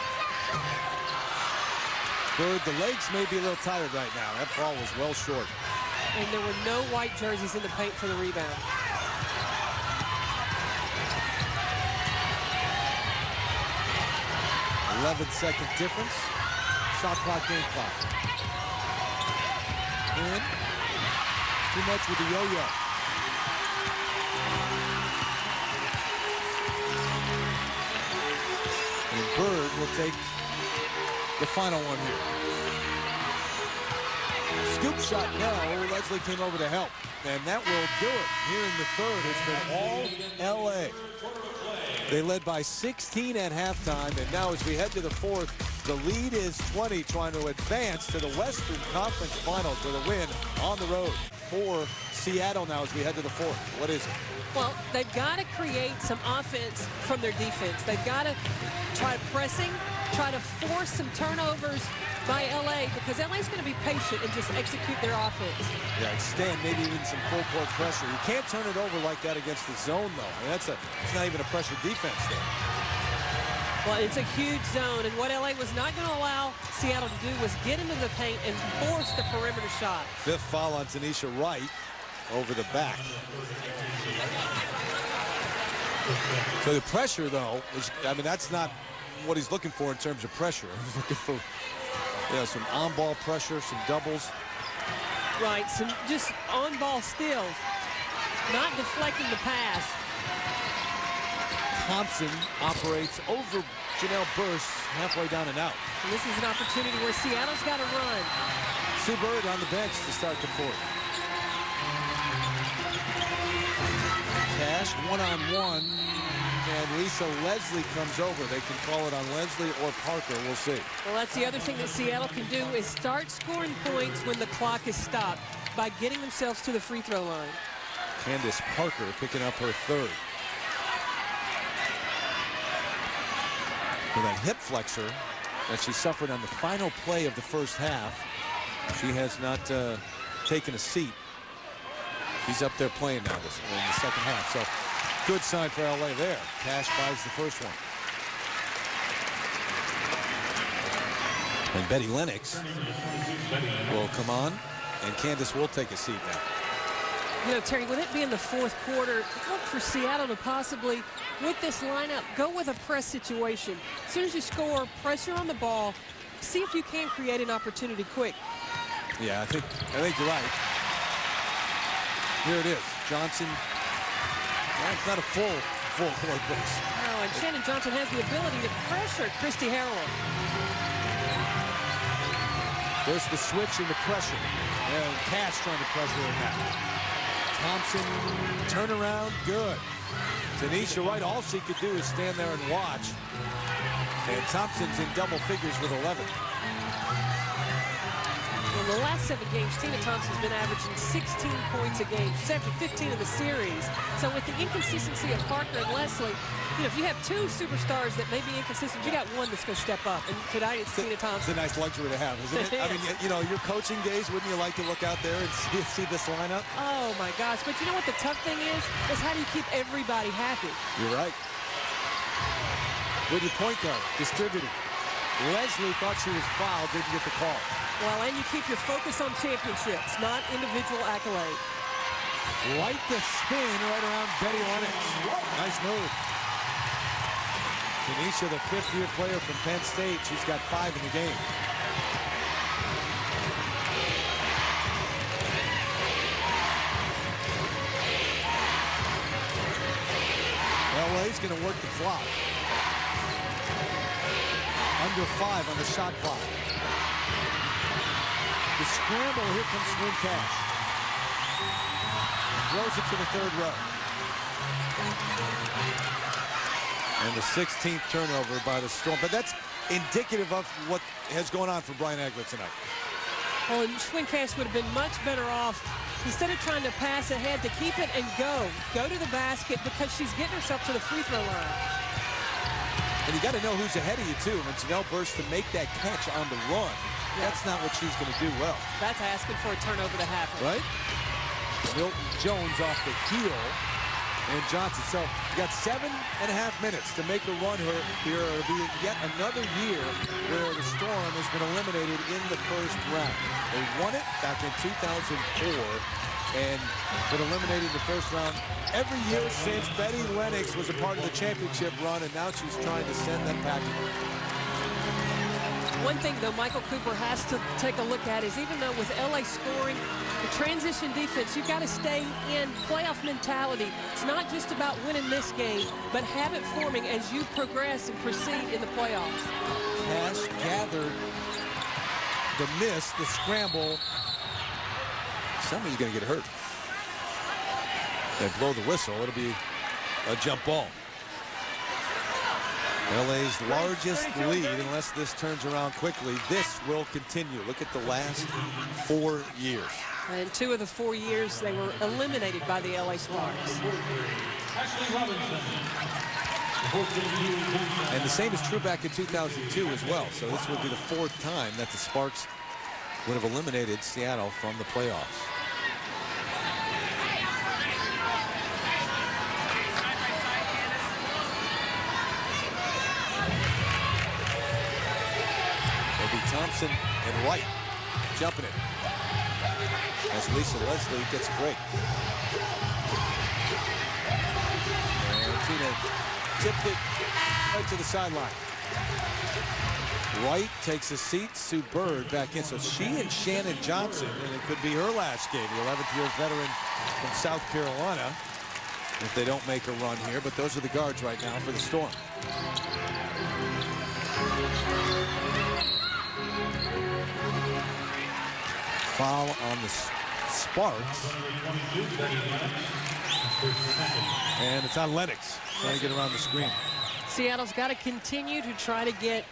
Bird, the legs may be a little tired right now. That ball was well short. And there were no white jerseys in the paint for the rebound. 11-second difference. Shot clock, game clock. And too much with the yo-yo. And Bird will take the final one here. Scoop shot, no. Leslie came over to help. And that will do it. Here in the third, it's been all LA. They led by 16 at halftime, and now as we head to the fourth, the lead is 20, trying to advance to the Western Conference Finals with a win on the road for Seattle now as we head to the fourth. What is it? Well, they've got to create some offense from their defense. They've got to try pressing, try to force some turnovers by LA, because LA's going to be patient and just execute their offense. Yeah, extend maybe even some full court pressure. You can't turn it over like that against the zone, though. I mean, it's not even a pressure defense there. Well, it's a huge zone, and what LA was not going to allow Seattle to do was get into the paint and force the perimeter shot. Fifth foul on Tanisha Wright over the back. So the pressure, though, is, I mean, that's not what he's looking for in terms of pressure. He's looking for, some on-ball pressure, some doubles. Right, some just on-ball steals, not deflecting the pass. Thompson operates over Janelle Burst, halfway down and out. And this is an opportunity where Seattle's got to run. Sue Bird on the bench to start the fourth. Cash one-on-one, and Lisa Leslie comes over. They can call it on Leslie or Parker. We'll see. Well, that's the other thing that Seattle can do is start scoring points when the clock is stopped by getting themselves to the free throw line. Candace Parker picking up her third. With a hip flexor that she suffered on the final play of the first half, she has not taken a seat. She's up there playing now in the second half. So good sign for LA there. Cash buys the first one. And Betty Lennox will come on, and Candace will take a seat now. You know, Terry, with it being the fourth quarter, look for Seattle to possibly, with this lineup, go with a press situation. As soon as you score, pressure on the ball, see if you can create an opportunity quick. Yeah, I think you're right. Here it is. Johnson. Well, it's not a full court press. No, and Shannon Johnson has the ability to pressure Christy Harrell. There's the switch and the pressure. And Cash trying to pressure in that. Thompson, turnaround, good. Tanisha Wright, all she could do is stand there and watch. And Thompson's in double figures with 11. In the last 7 games, Tina Thompson's been averaging 16 points a game. She's averaging 15 in the series. So with the inconsistency of Parker and Leslie, you know, if you have 2 superstars that may be inconsistent, you got one that's going to step up. And tonight it's Tina Thompson. It's a nice luxury to have, isn't it? I mean, you know, your coaching days, wouldn't you like to look out there and see this lineup? Oh, my gosh. But you know what the tough thing is how do you keep everybody happy? You're right. With your point guard, distributing. Leslie thought she was fouled, didn't get the call. Well, and you keep your focus on championships, not individual accolade. Like the spin right around Betty Lennox. Nice move. Tanisha, the 5th-year player from Penn State. She's got 5 in the game. LA's going to work the clock. Under 5 on the shot clock. The scramble, here comes Swin Cash. Throws it to the 3rd row. And the 16th turnover by the Storm. But that's indicative of what has gone on for Brian Agler tonight. Well, and Swin Cash would have been much better off, instead of trying to pass ahead, to keep it and go to the basket, because she's getting herself to the free throw line. And you got to know who's ahead of you, too. When Janelle Burst to make that catch on the run, that's not what she's going to do well. That's asking for a turnover to happen. Right? Milton Jones off the heel. And Johnson. So you got 7.5 minutes to make a run here. It'll be yet another year where the Storm has been eliminated in the first round. They won it back in 2004 and been eliminated in the first round every year since. Betty Lennox was a part of the championship run, and now she's trying to send them packing. One thing, though, Michael Cooper has to take a look at is even though with LA scoring, the transition defense, you've got to stay in playoff mentality. It's not just about winning this game, but habit forming as you progress and proceed in the playoffs. Pass gathered, the miss, the scramble. Somebody's going to get hurt. They blow the whistle. It'll be a jump ball. LA's largest lead, unless this turns around quickly. This will continue. Look at the last 4 years. And 2 of the 4 years, they were eliminated by the LA Sparks. And the same is true back in 2002 as well. So this would be the 4th time that the Sparks would have eliminated Seattle from the playoffs. Thompson and Wright jumping it as Lisa Leslie gets a break. And Tina tipped it right to the sideline. Wright takes a seat. Sue Bird back in. So she and Shannon Johnson, and it could be her last game, the 11th-year veteran from South Carolina, if they don't make a run here. But those are the guards right now for the Storm. Foul on the Sparks. And it's on Lennox trying to get around the screen. Seattle's got to continue to try to get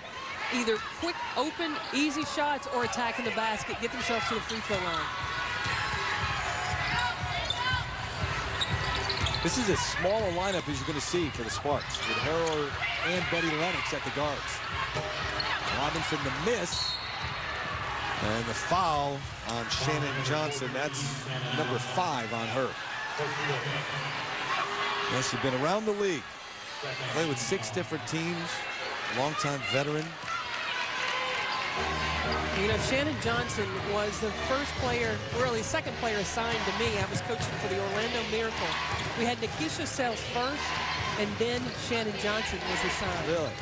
either quick, open, easy shots or attacking the basket, get themselves to the free throw line. This is as small a lineup as you're going to see for the Sparks, with Harrower and Betty Lennox at the guards. Robinson the miss. And the foul on Shannon Johnson. That's number 5 on her. Well, she's been around the league. Played with 6 different teams. Longtime veteran. You know, Shannon Johnson was the first player, really second player assigned to me. I was coaching for the Orlando Miracle. We had Nikisha Sells first, and then Shannon Johnson was assigned. Really?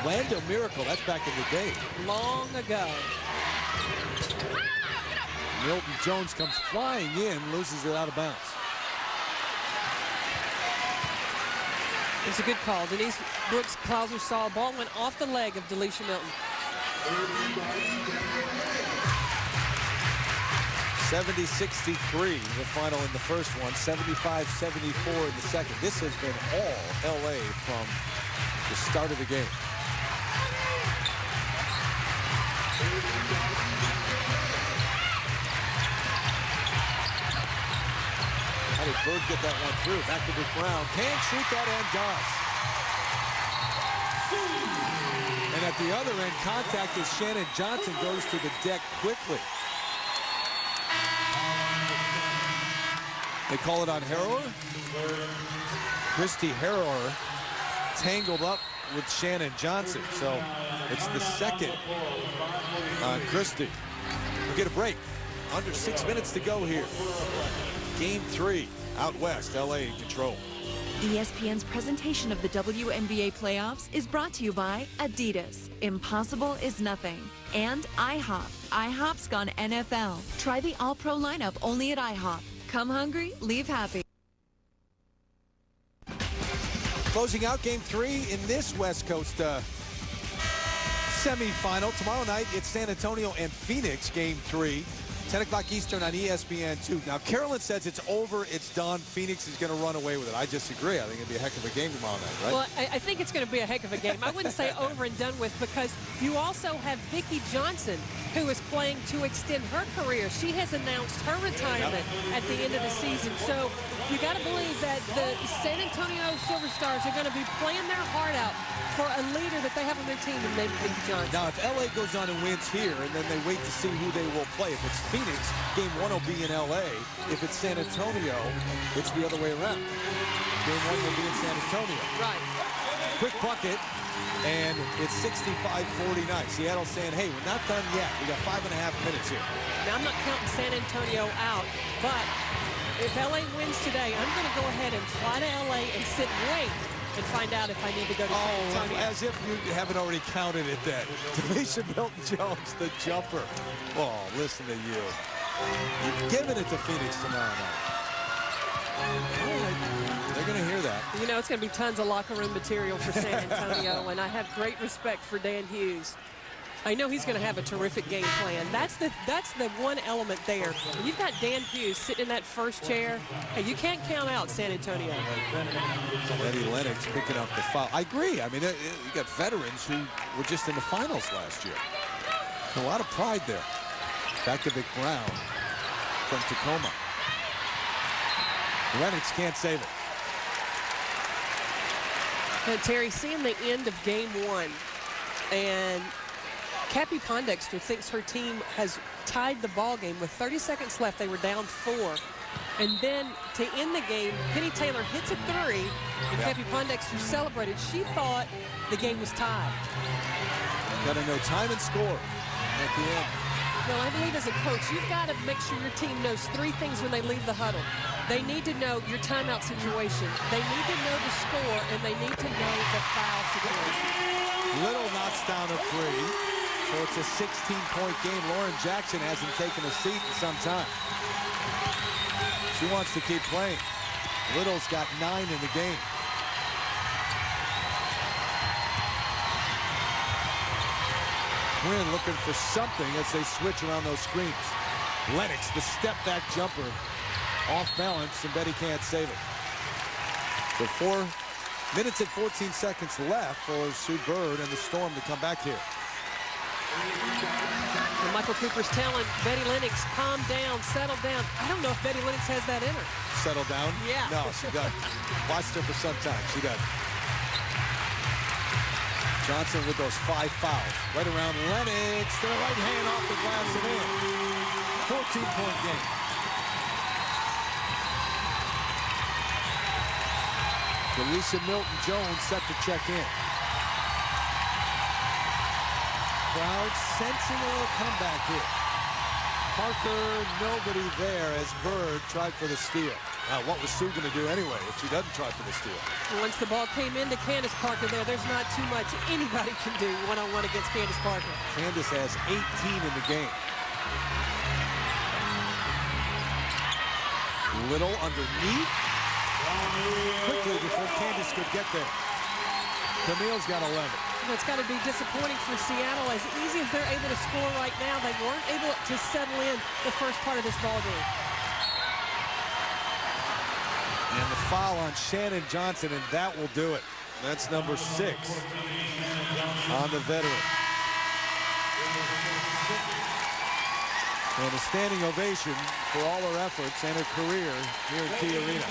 Orlando Miracle, that's back in the day. Long ago. Milton Jones comes flying in, loses it out of bounds. It's a good call. Denise Brooks Klauser saw a ball went off the leg of Delisha Milton. 70-63 the final in the first one, 75-74 in the second. This has been all LA from the start of the game. How did Bird get that one through? Back to Brown. Can't shoot that and does. And at the other end, contact as Shannon Johnson goes to the deck quickly. They call it on Harrower. Christy Harrower tangled up with Shannon Johnson. So it's the second on Christy. We'll get a break. Under 6 minutes to go here. Game 3 out west, LA in control. ESPN's presentation of the WNBA playoffs is brought to you by Adidas. Impossible is nothing. And IHOP. IHOP's gone NFL. Try the All-Pro lineup only at IHOP. Come hungry, leave happy. Closing out game 3 in this West Coast semifinal. Tomorrow night, it's San Antonio and Phoenix, game 3. 10 o'clock Eastern on ESPN2. Now, Carolyn says it's over, it's done. Phoenix is going to run away with it. I disagree. I think it'll be a heck of a game tomorrow night, right? Well, I think it's going to be a heck of a game. I wouldn't say over and done with, because you also have Vicki Johnson, who is playing to extend her career. She has announced her retirement at the end of the season. So you got to believe that the San Antonio Silver Stars are going to be playing their heart out for a leader that they have on their team named Vicki Johnson. Now, if LA goes on and wins here, and then they wait to see who they will play. If it's Phoenix, game 1 will be in LA. If it's San Antonio, it's the other way around. Game 1 will be in San Antonio. Right. Quick bucket, and it's 65-49. Seattle saying, hey, we're not done yet. We got 5.5 minutes here. Now, I'm not counting San Antonio out, but if LA wins today, I'm going to go ahead and fly to LA and sit and wait and find out if I need to go to San Antonio. As if you haven't already counted it then. Delisha Milton-Jones, the jumper. Oh, listen to you. You're giving it to Phoenix tomorrow night. They're going to hear that. You know, it's going to be tons of locker room material for San Antonio, and I have great respect for Dan Hughes. I know he's going to have a terrific game plan. That's the one element there. When you've got Dan Hughes sitting in that first chair, hey, you can't count out San Antonio. Eddie Lennox picking up the foul. I agree. I mean, you got veterans who were just in the finals last year. A lot of pride there. Bekovic Brown from Tacoma. Lennox can't save it. And Terry, seeing the end of game one, and Cappie Pondexter thinks her team has tied the ball game with 30 seconds left. They were down 4. And then to end the game, Penny Taylor hits a 3, and Cappie Pondexter celebrated. She thought the game was tied. Got to know time and score at the end. Well, I believe as a coach, you've got to make sure your team knows 3 things when they leave the huddle. They need to know your timeout situation. They need to know the score, and they need to know the foul situation. Little knocks down a 3. So it's a 16-point game. Lauren Jackson hasn't taken a seat in some time. She wants to keep playing. Little's got 9 in the game. Quinn looking for something as they switch around those screens. Lennox, the step-back jumper, off balance, and Betty can't save it. So 4 minutes and 14 seconds left for Sue Bird and the Storm to come back here. And Michael Cooper's telling Betty Lennox, calm down, settle down. I don't know if Betty Lennox has that in her. Settle down? Yeah. No, she doesn't. Watched her for some time. She doesn't. Johnson with those 5 fouls. Right around Lennox to the right hand off the glass and in. 14-point game. Delisha Milton-Jones set to check in. Crowd sensing a little comeback here. Parker, nobody there as Bird tried for the steal. Now, what was Sue going to do anyway if she doesn't try for the steal? Once the ball came into Candace Parker there's not too much anybody can do one-on-one against Candace Parker. Candace has 18 in the game. Little underneath. Quickly before Candace could get there. Camille's got 11. It's got to be disappointing for Seattle. As easy as they're able to score right now, they weren't able to settle in the first part of this ball game. And the foul on Shannon Johnson, and that will do it. That's number 6 on the veteran. And a standing ovation for all her efforts and her career here at Key Arena.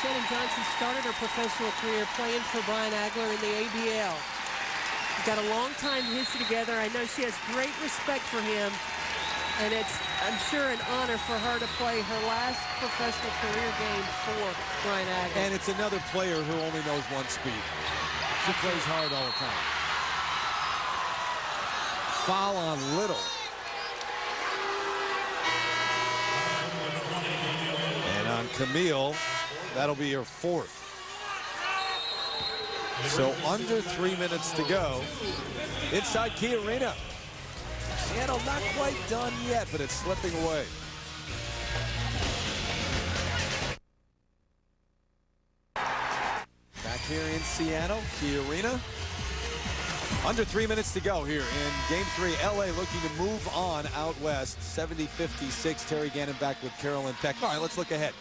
Shannon Johnson started her professional career playing for Brian Agler in the ABL. Got a long time history together. I know she has great respect for him, and it's, I'm sure, an honor for her to play her last professional career game for Brian Agler. And it's another player who only knows one speed. She plays hard all the time. Foul on Little. And on Camille, that'll be her 4th. So under 3 minutes to go inside Key Arena. Seattle not quite done yet, but it's slipping away. Back here in Seattle, Key Arena. Under 3 minutes to go here in Game 3. LA looking to move on out west. 70-56. Terry Gannon back with Carolyn Peck. All right, let's look ahead.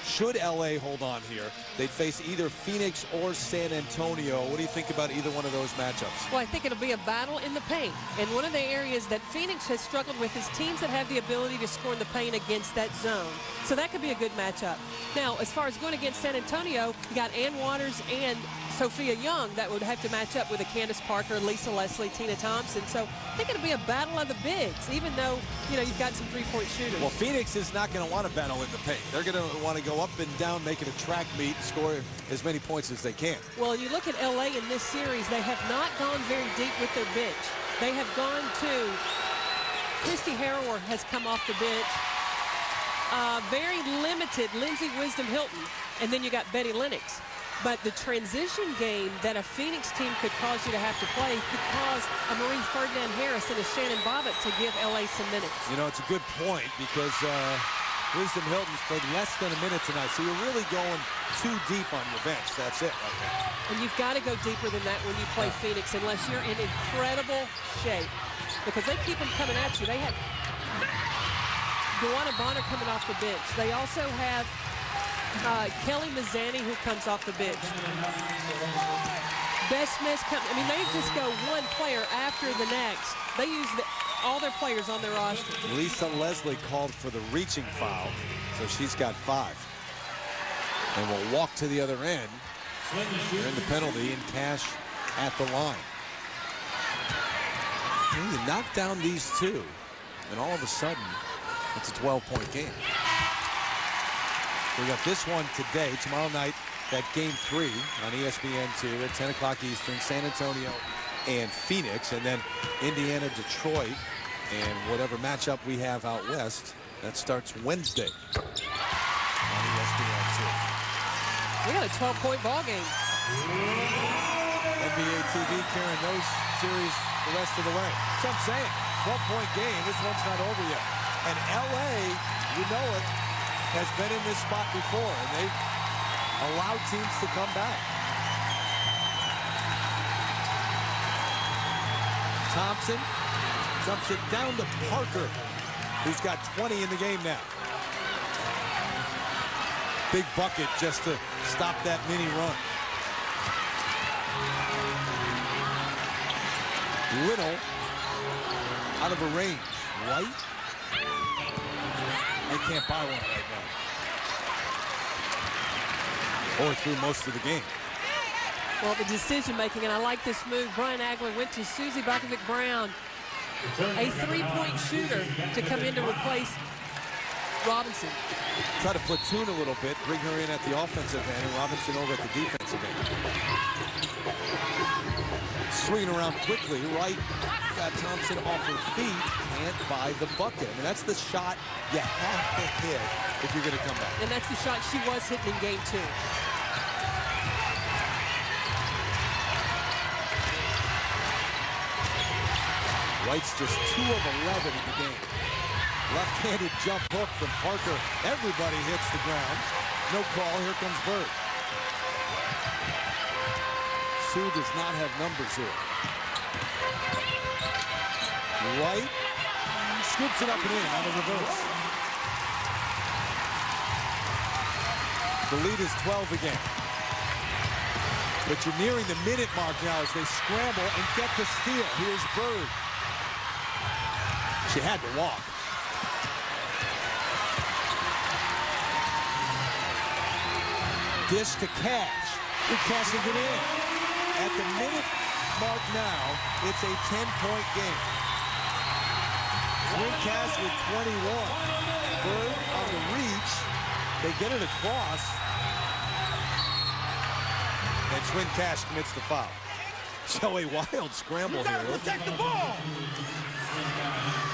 Should LA hold on here, they'd face either Phoenix or San Antonio. What do you think about either one of those matchups? Well, I think it'll be a battle in the paint. And one of the areas that Phoenix has struggled with is teams that have the ability to score in the paint against that zone. So that could be a good matchup. Now, as far as going against San Antonio, you got Ann Waters and Sophia Young that would have to match up with a Candace Parker, Lisa Leslie, Tina Thompson. So I think it'll be a battle of the bigs, even though, you know, you've got some three-point shooters. Well, Phoenix is not going to want to battle in the paint. They're going to want to go up and down, make it a track meet, and score as many points as they can. Well, you look at LA in this series, they have not gone very deep with their bench. They have gone to Christy Harrower has come off the bench. Very limited Lindsay Wisdom Hilton, and then you got Betty Lennox. But the transition game that a Phoenix team could cause you to have to play could cause a Marie Ferdinand Harris and a Shannon Bobbitt to give LA some minutes. You know, it's a good point because Wisdom Hilton's played less than a minute tonight, so you're really going too deep on your bench. That's it right there. And you've got to go deeper than that when you play Phoenix unless you're in incredible shape because they keep them coming at you. They have Dewana Bonner coming off the bench. They also have Kelly Mazzani who comes off the bench. Bess Smith comes. I mean, they just go one player after the next. They use all their players on their roster. Lisa Leslie called for the reaching foul, so she's got 5. And will walk to the other end. They're in the penalty and Cash at the line. You knock down these two, and all of a sudden, it's a 12-point game. We got this one today. Tomorrow night, that Game 3 on ESPN2 at 10 o'clock Eastern, San Antonio and Phoenix, and then Indiana, Detroit, and whatever matchup we have out west, that starts Wednesday on ESPN2. We got a 12-point ball game. NBA TV carrying those series the rest of the way. So I'm saying, 12-point game. This one's not over yet. And LA, you know it, has been in this spot before, and they've allowed teams to come back. Thompson dumps it down to Parker, who's got 20 in the game now. Big bucket just to stop that mini run. Little out of a range. White? They can't buy one right now. Or through most of the game. Well, the decision making, and I like this move. Brian Agler went to Susie Bakovic-Brown, a 3-point shooter, to come in to replace Robinson. Try to platoon a little bit, bring her in at the offensive end, and Robinson over at the defensive end. Swinging around quickly, right? Got Thompson off her feet, can't buy the bucket. I mean, that's the shot you have to hit if you're going to come back. And that's the shot she was hitting in Game 2. White's just 2 of 11 in the game. Left-handed jump hook from Parker. Everybody hits the ground. No call. Here comes Bird. Sue does not have numbers here. White scoops it up and in on the reverse. The lead is 12 again. But you're nearing the minute mark now as they scramble and get the steal. Here's Bird. She had to walk. Dish to Cash. Who cashes it in. At the minute mark now, it's a 10-point game. Swin Cash with 21. Bird on the reach. They get it across. And Swin Cash commits the foul. So a wild scramble here. Protect the ball.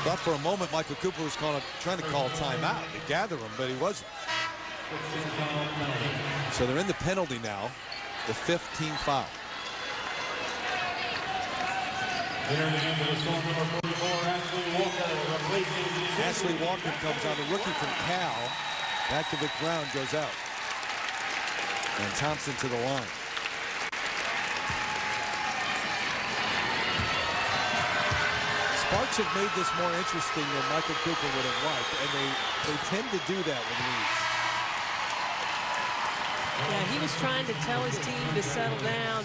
Thought for a moment Michael Cooper was trying to call timeout to gather him, but he wasn't. So they're in the penalty now. The 15th foul. Ashley Walker comes on, the rookie from Cal. Bakovic-Brown goes out. And Thompson to the line. Sparks have made this more interesting than Michael Cooper would have liked, and they tend to do that with leads. Yeah, he was trying to tell his team to settle down.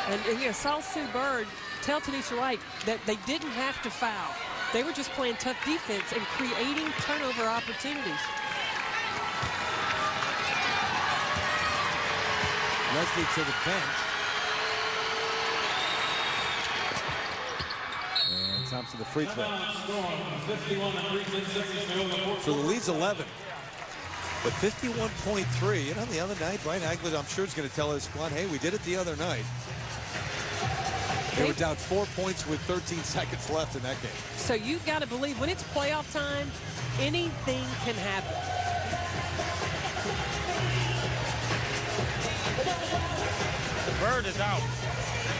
And you know, saw Sue Bird tell Tanisha Wright that they didn't have to foul. They were just playing tough defense and creating turnover opportunities. Leslie to the bench. And Thompson the free throw. So the lead's 11. But 51.3. You know, the other night, Brian Aglet, I'm sure, is going to tell his squad, hey, we did it the other night. They were down 4 points with 13 seconds left in that game. So you've got to believe when it's playoff time, anything can happen. Bird is out.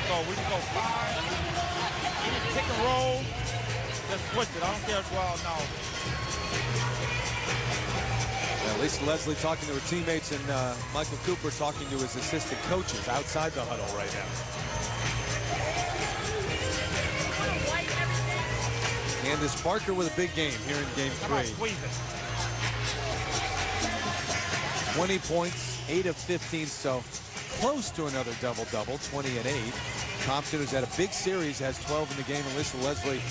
So we can go 5. Pick and roll. Just switch it. I don't care if you all know. Lisa Leslie talking to her teammates, and Michael Cooper talking to his assistant coaches outside the huddle right now. Candace Parker with a big game here in game 3. 20 points, 8 of 15, so close to another double-double, 20 and 8. Thompson, who's had a big series, has 12 in the game, and Lisa Leslie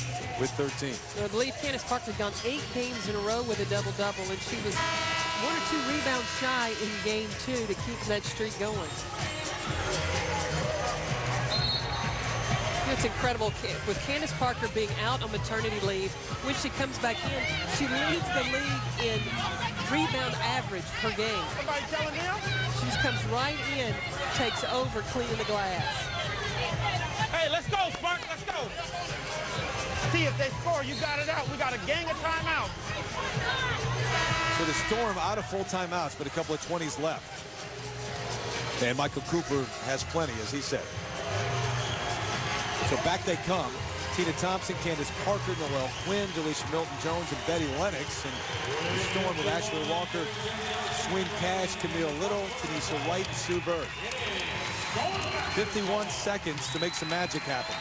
with 13. I believe Candace Parker's gone 8 games in a row with a double-double, and she was 1 or 2 rebounds shy in game 2 to keep that streak going. It's incredible with Candace Parker being out on maternity leave. When she comes back in, she leads the league in rebound average per game. Somebody telling him? She just comes right in, takes over, cleaning the glass. Hey, let's go, Spark. Let's go. See if they score. You got it out. We got a gang of timeouts. So the Storm out of full timeouts, but a couple of 20s left. And Michael Cooper has plenty, as he said. So back they come. Tina Thompson, Candace Parker, Noelle Quinn, Delisha Milton-Jones, and Betty Lennox. And the Storm with Ashley Walker, Swin Cash, Camille Little, Tanisha White, and Sue Bird. 51 seconds to make some magic happen.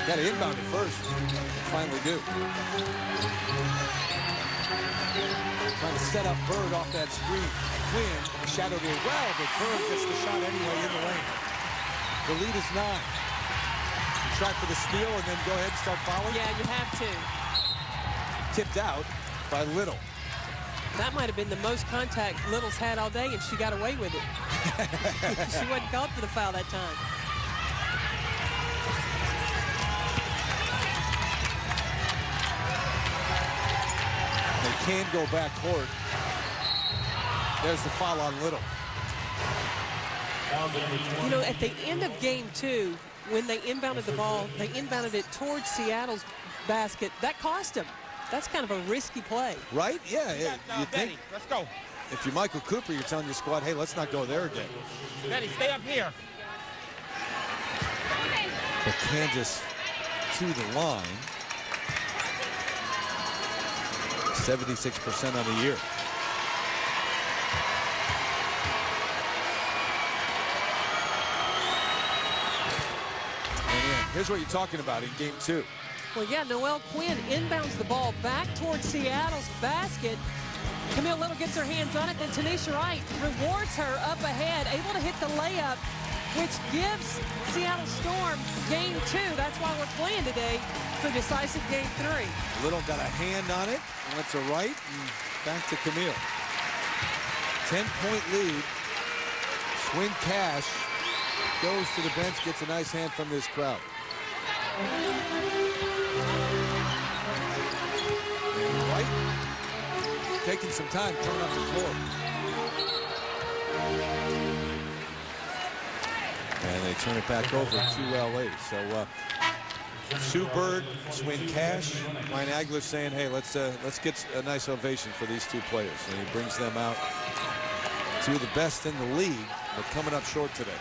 Got to inbound it first. Finally do. Trying to set up Bird off that screen. Quinn shadowed it well, but Bird gets the shot anyway in the lane. The lead is 9. Try for the steal and then go ahead and start fouling. Yeah, you have to. Tipped out by Little. That might have been the most contact Little's had all day, and she got away with it. She wasn't called for the foul that time. They can go back court. There's the foul on Little. You know, at the end of game 2, when they inbounded the ball, they inbounded it towards Seattle's basket. That cost them. That's kind of a risky play. Right? Yeah. You think, let's go. if you're Michael Cooper, you're telling your squad, hey, let's not go there again. Betty, stay up here. But Kansas to the line. 76% on the year. And here's what you're talking about in game 2. Well, yeah, Noelle Quinn inbounds the ball back towards Seattle's basket. Camille Little gets her hands on it, then Tanisha Wright rewards her up ahead, able to hit the layup, which gives Seattle Storm game 2. That's why we're playing today for decisive game 3. Little got a hand on it, went to Wright, and back to Camille. 10-point lead. Swin Cash goes to the bench, gets a nice hand from this crowd. Wright taking some time coming up the floor. And they turn it back over to LA. So Sue Bird, Swin Cash, Ryan Agler saying, hey, let's get a nice ovation for these two players. And he brings them out. Two of the best in the league, but coming up short today.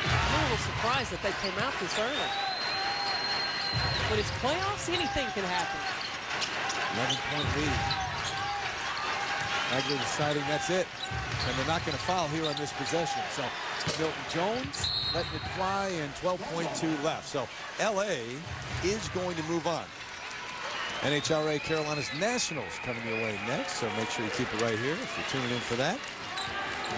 I'm a little surprised that they came out this early. When it's playoffs, anything can happen. 11-point lead. Agler deciding that's it. And they're not going to foul here on this possession. So Milton-Jones letting it fly and 12.2 left. So LA is going to move on. NHRA Carolinas Nationals coming your way next. So make sure you keep it right here if you're tuning in for that.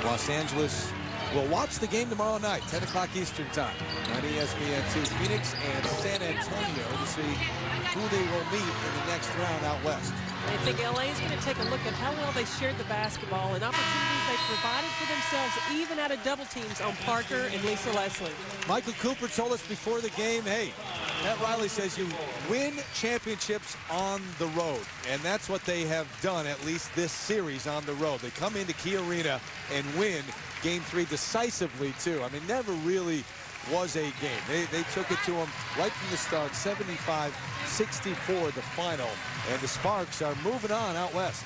Los Angeles will watch the game tomorrow night, 10 o'clock Eastern time on ESPN2. Phoenix and San Antonio to see who they will meet in the next round out west. I think LA is going to take a look at how well they shared the basketball and opportunities they provided for themselves, even out of double teams on Parker and Lisa Leslie. Michael Cooper told us before the game, hey, Pat Riley says you win championships on the road, and that's what they have done, at least this series on the road. They come into Key Arena and win Game 3 decisively, too. I mean, never really was a game. They took it to them right from the start, 75-64 the final, and the Sparks are moving on out west.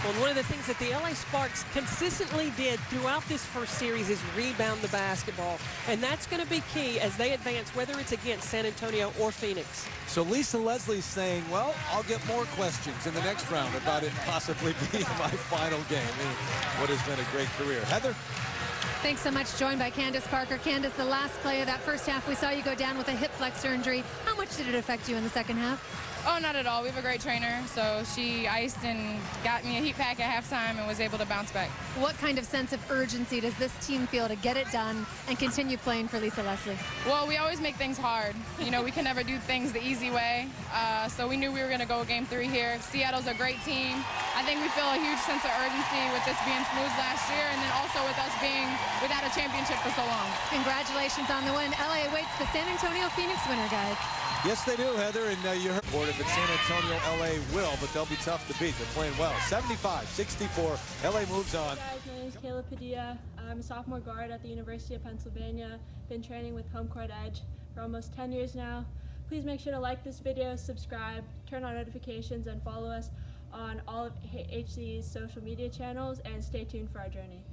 Well, one of the things that the LA Sparks consistently did throughout this first series is rebound the basketball. And that's going to be key as they advance, whether it's against San Antonio or Phoenix. So Lisa Leslie's saying, well, I'll get more questions in the next round about it possibly being my final game in what has been a great career. Heather? Thanks so much. Joined by Candace Parker. Candace, the last play of that first half, we saw you go down with a hip flexor injury. How much did it affect you in the second half? Oh, not at all. We have a great trainer, so she iced and got me a heat pack at halftime and was able to bounce back. What kind of sense of urgency does this team feel to get it done and continue playing for Lisa Leslie? Well, we always make things hard. You know, we can never do things the easy way, so we knew we were going to go Game 3 here. Seattle's a great team. I think we feel a huge sense of urgency with this being smooth last year and then also with us being without a championship for so long. Congratulations on the win. LA awaits the San Antonio Phoenix winner, guys. Yes, they do, Heather, and you heard if it's San Antonio, LA will, but they'll be tough to beat. They're playing well. 75-64. LA moves on. Hey guys, my name is Kayla Padilla. I'm a sophomore guard at the University of Pennsylvania. Been training with HomeCourtEdge for almost 10 years now. Please make sure to like this video, subscribe, turn on notifications, and follow us on all of HC's social media channels, and stay tuned for our journey.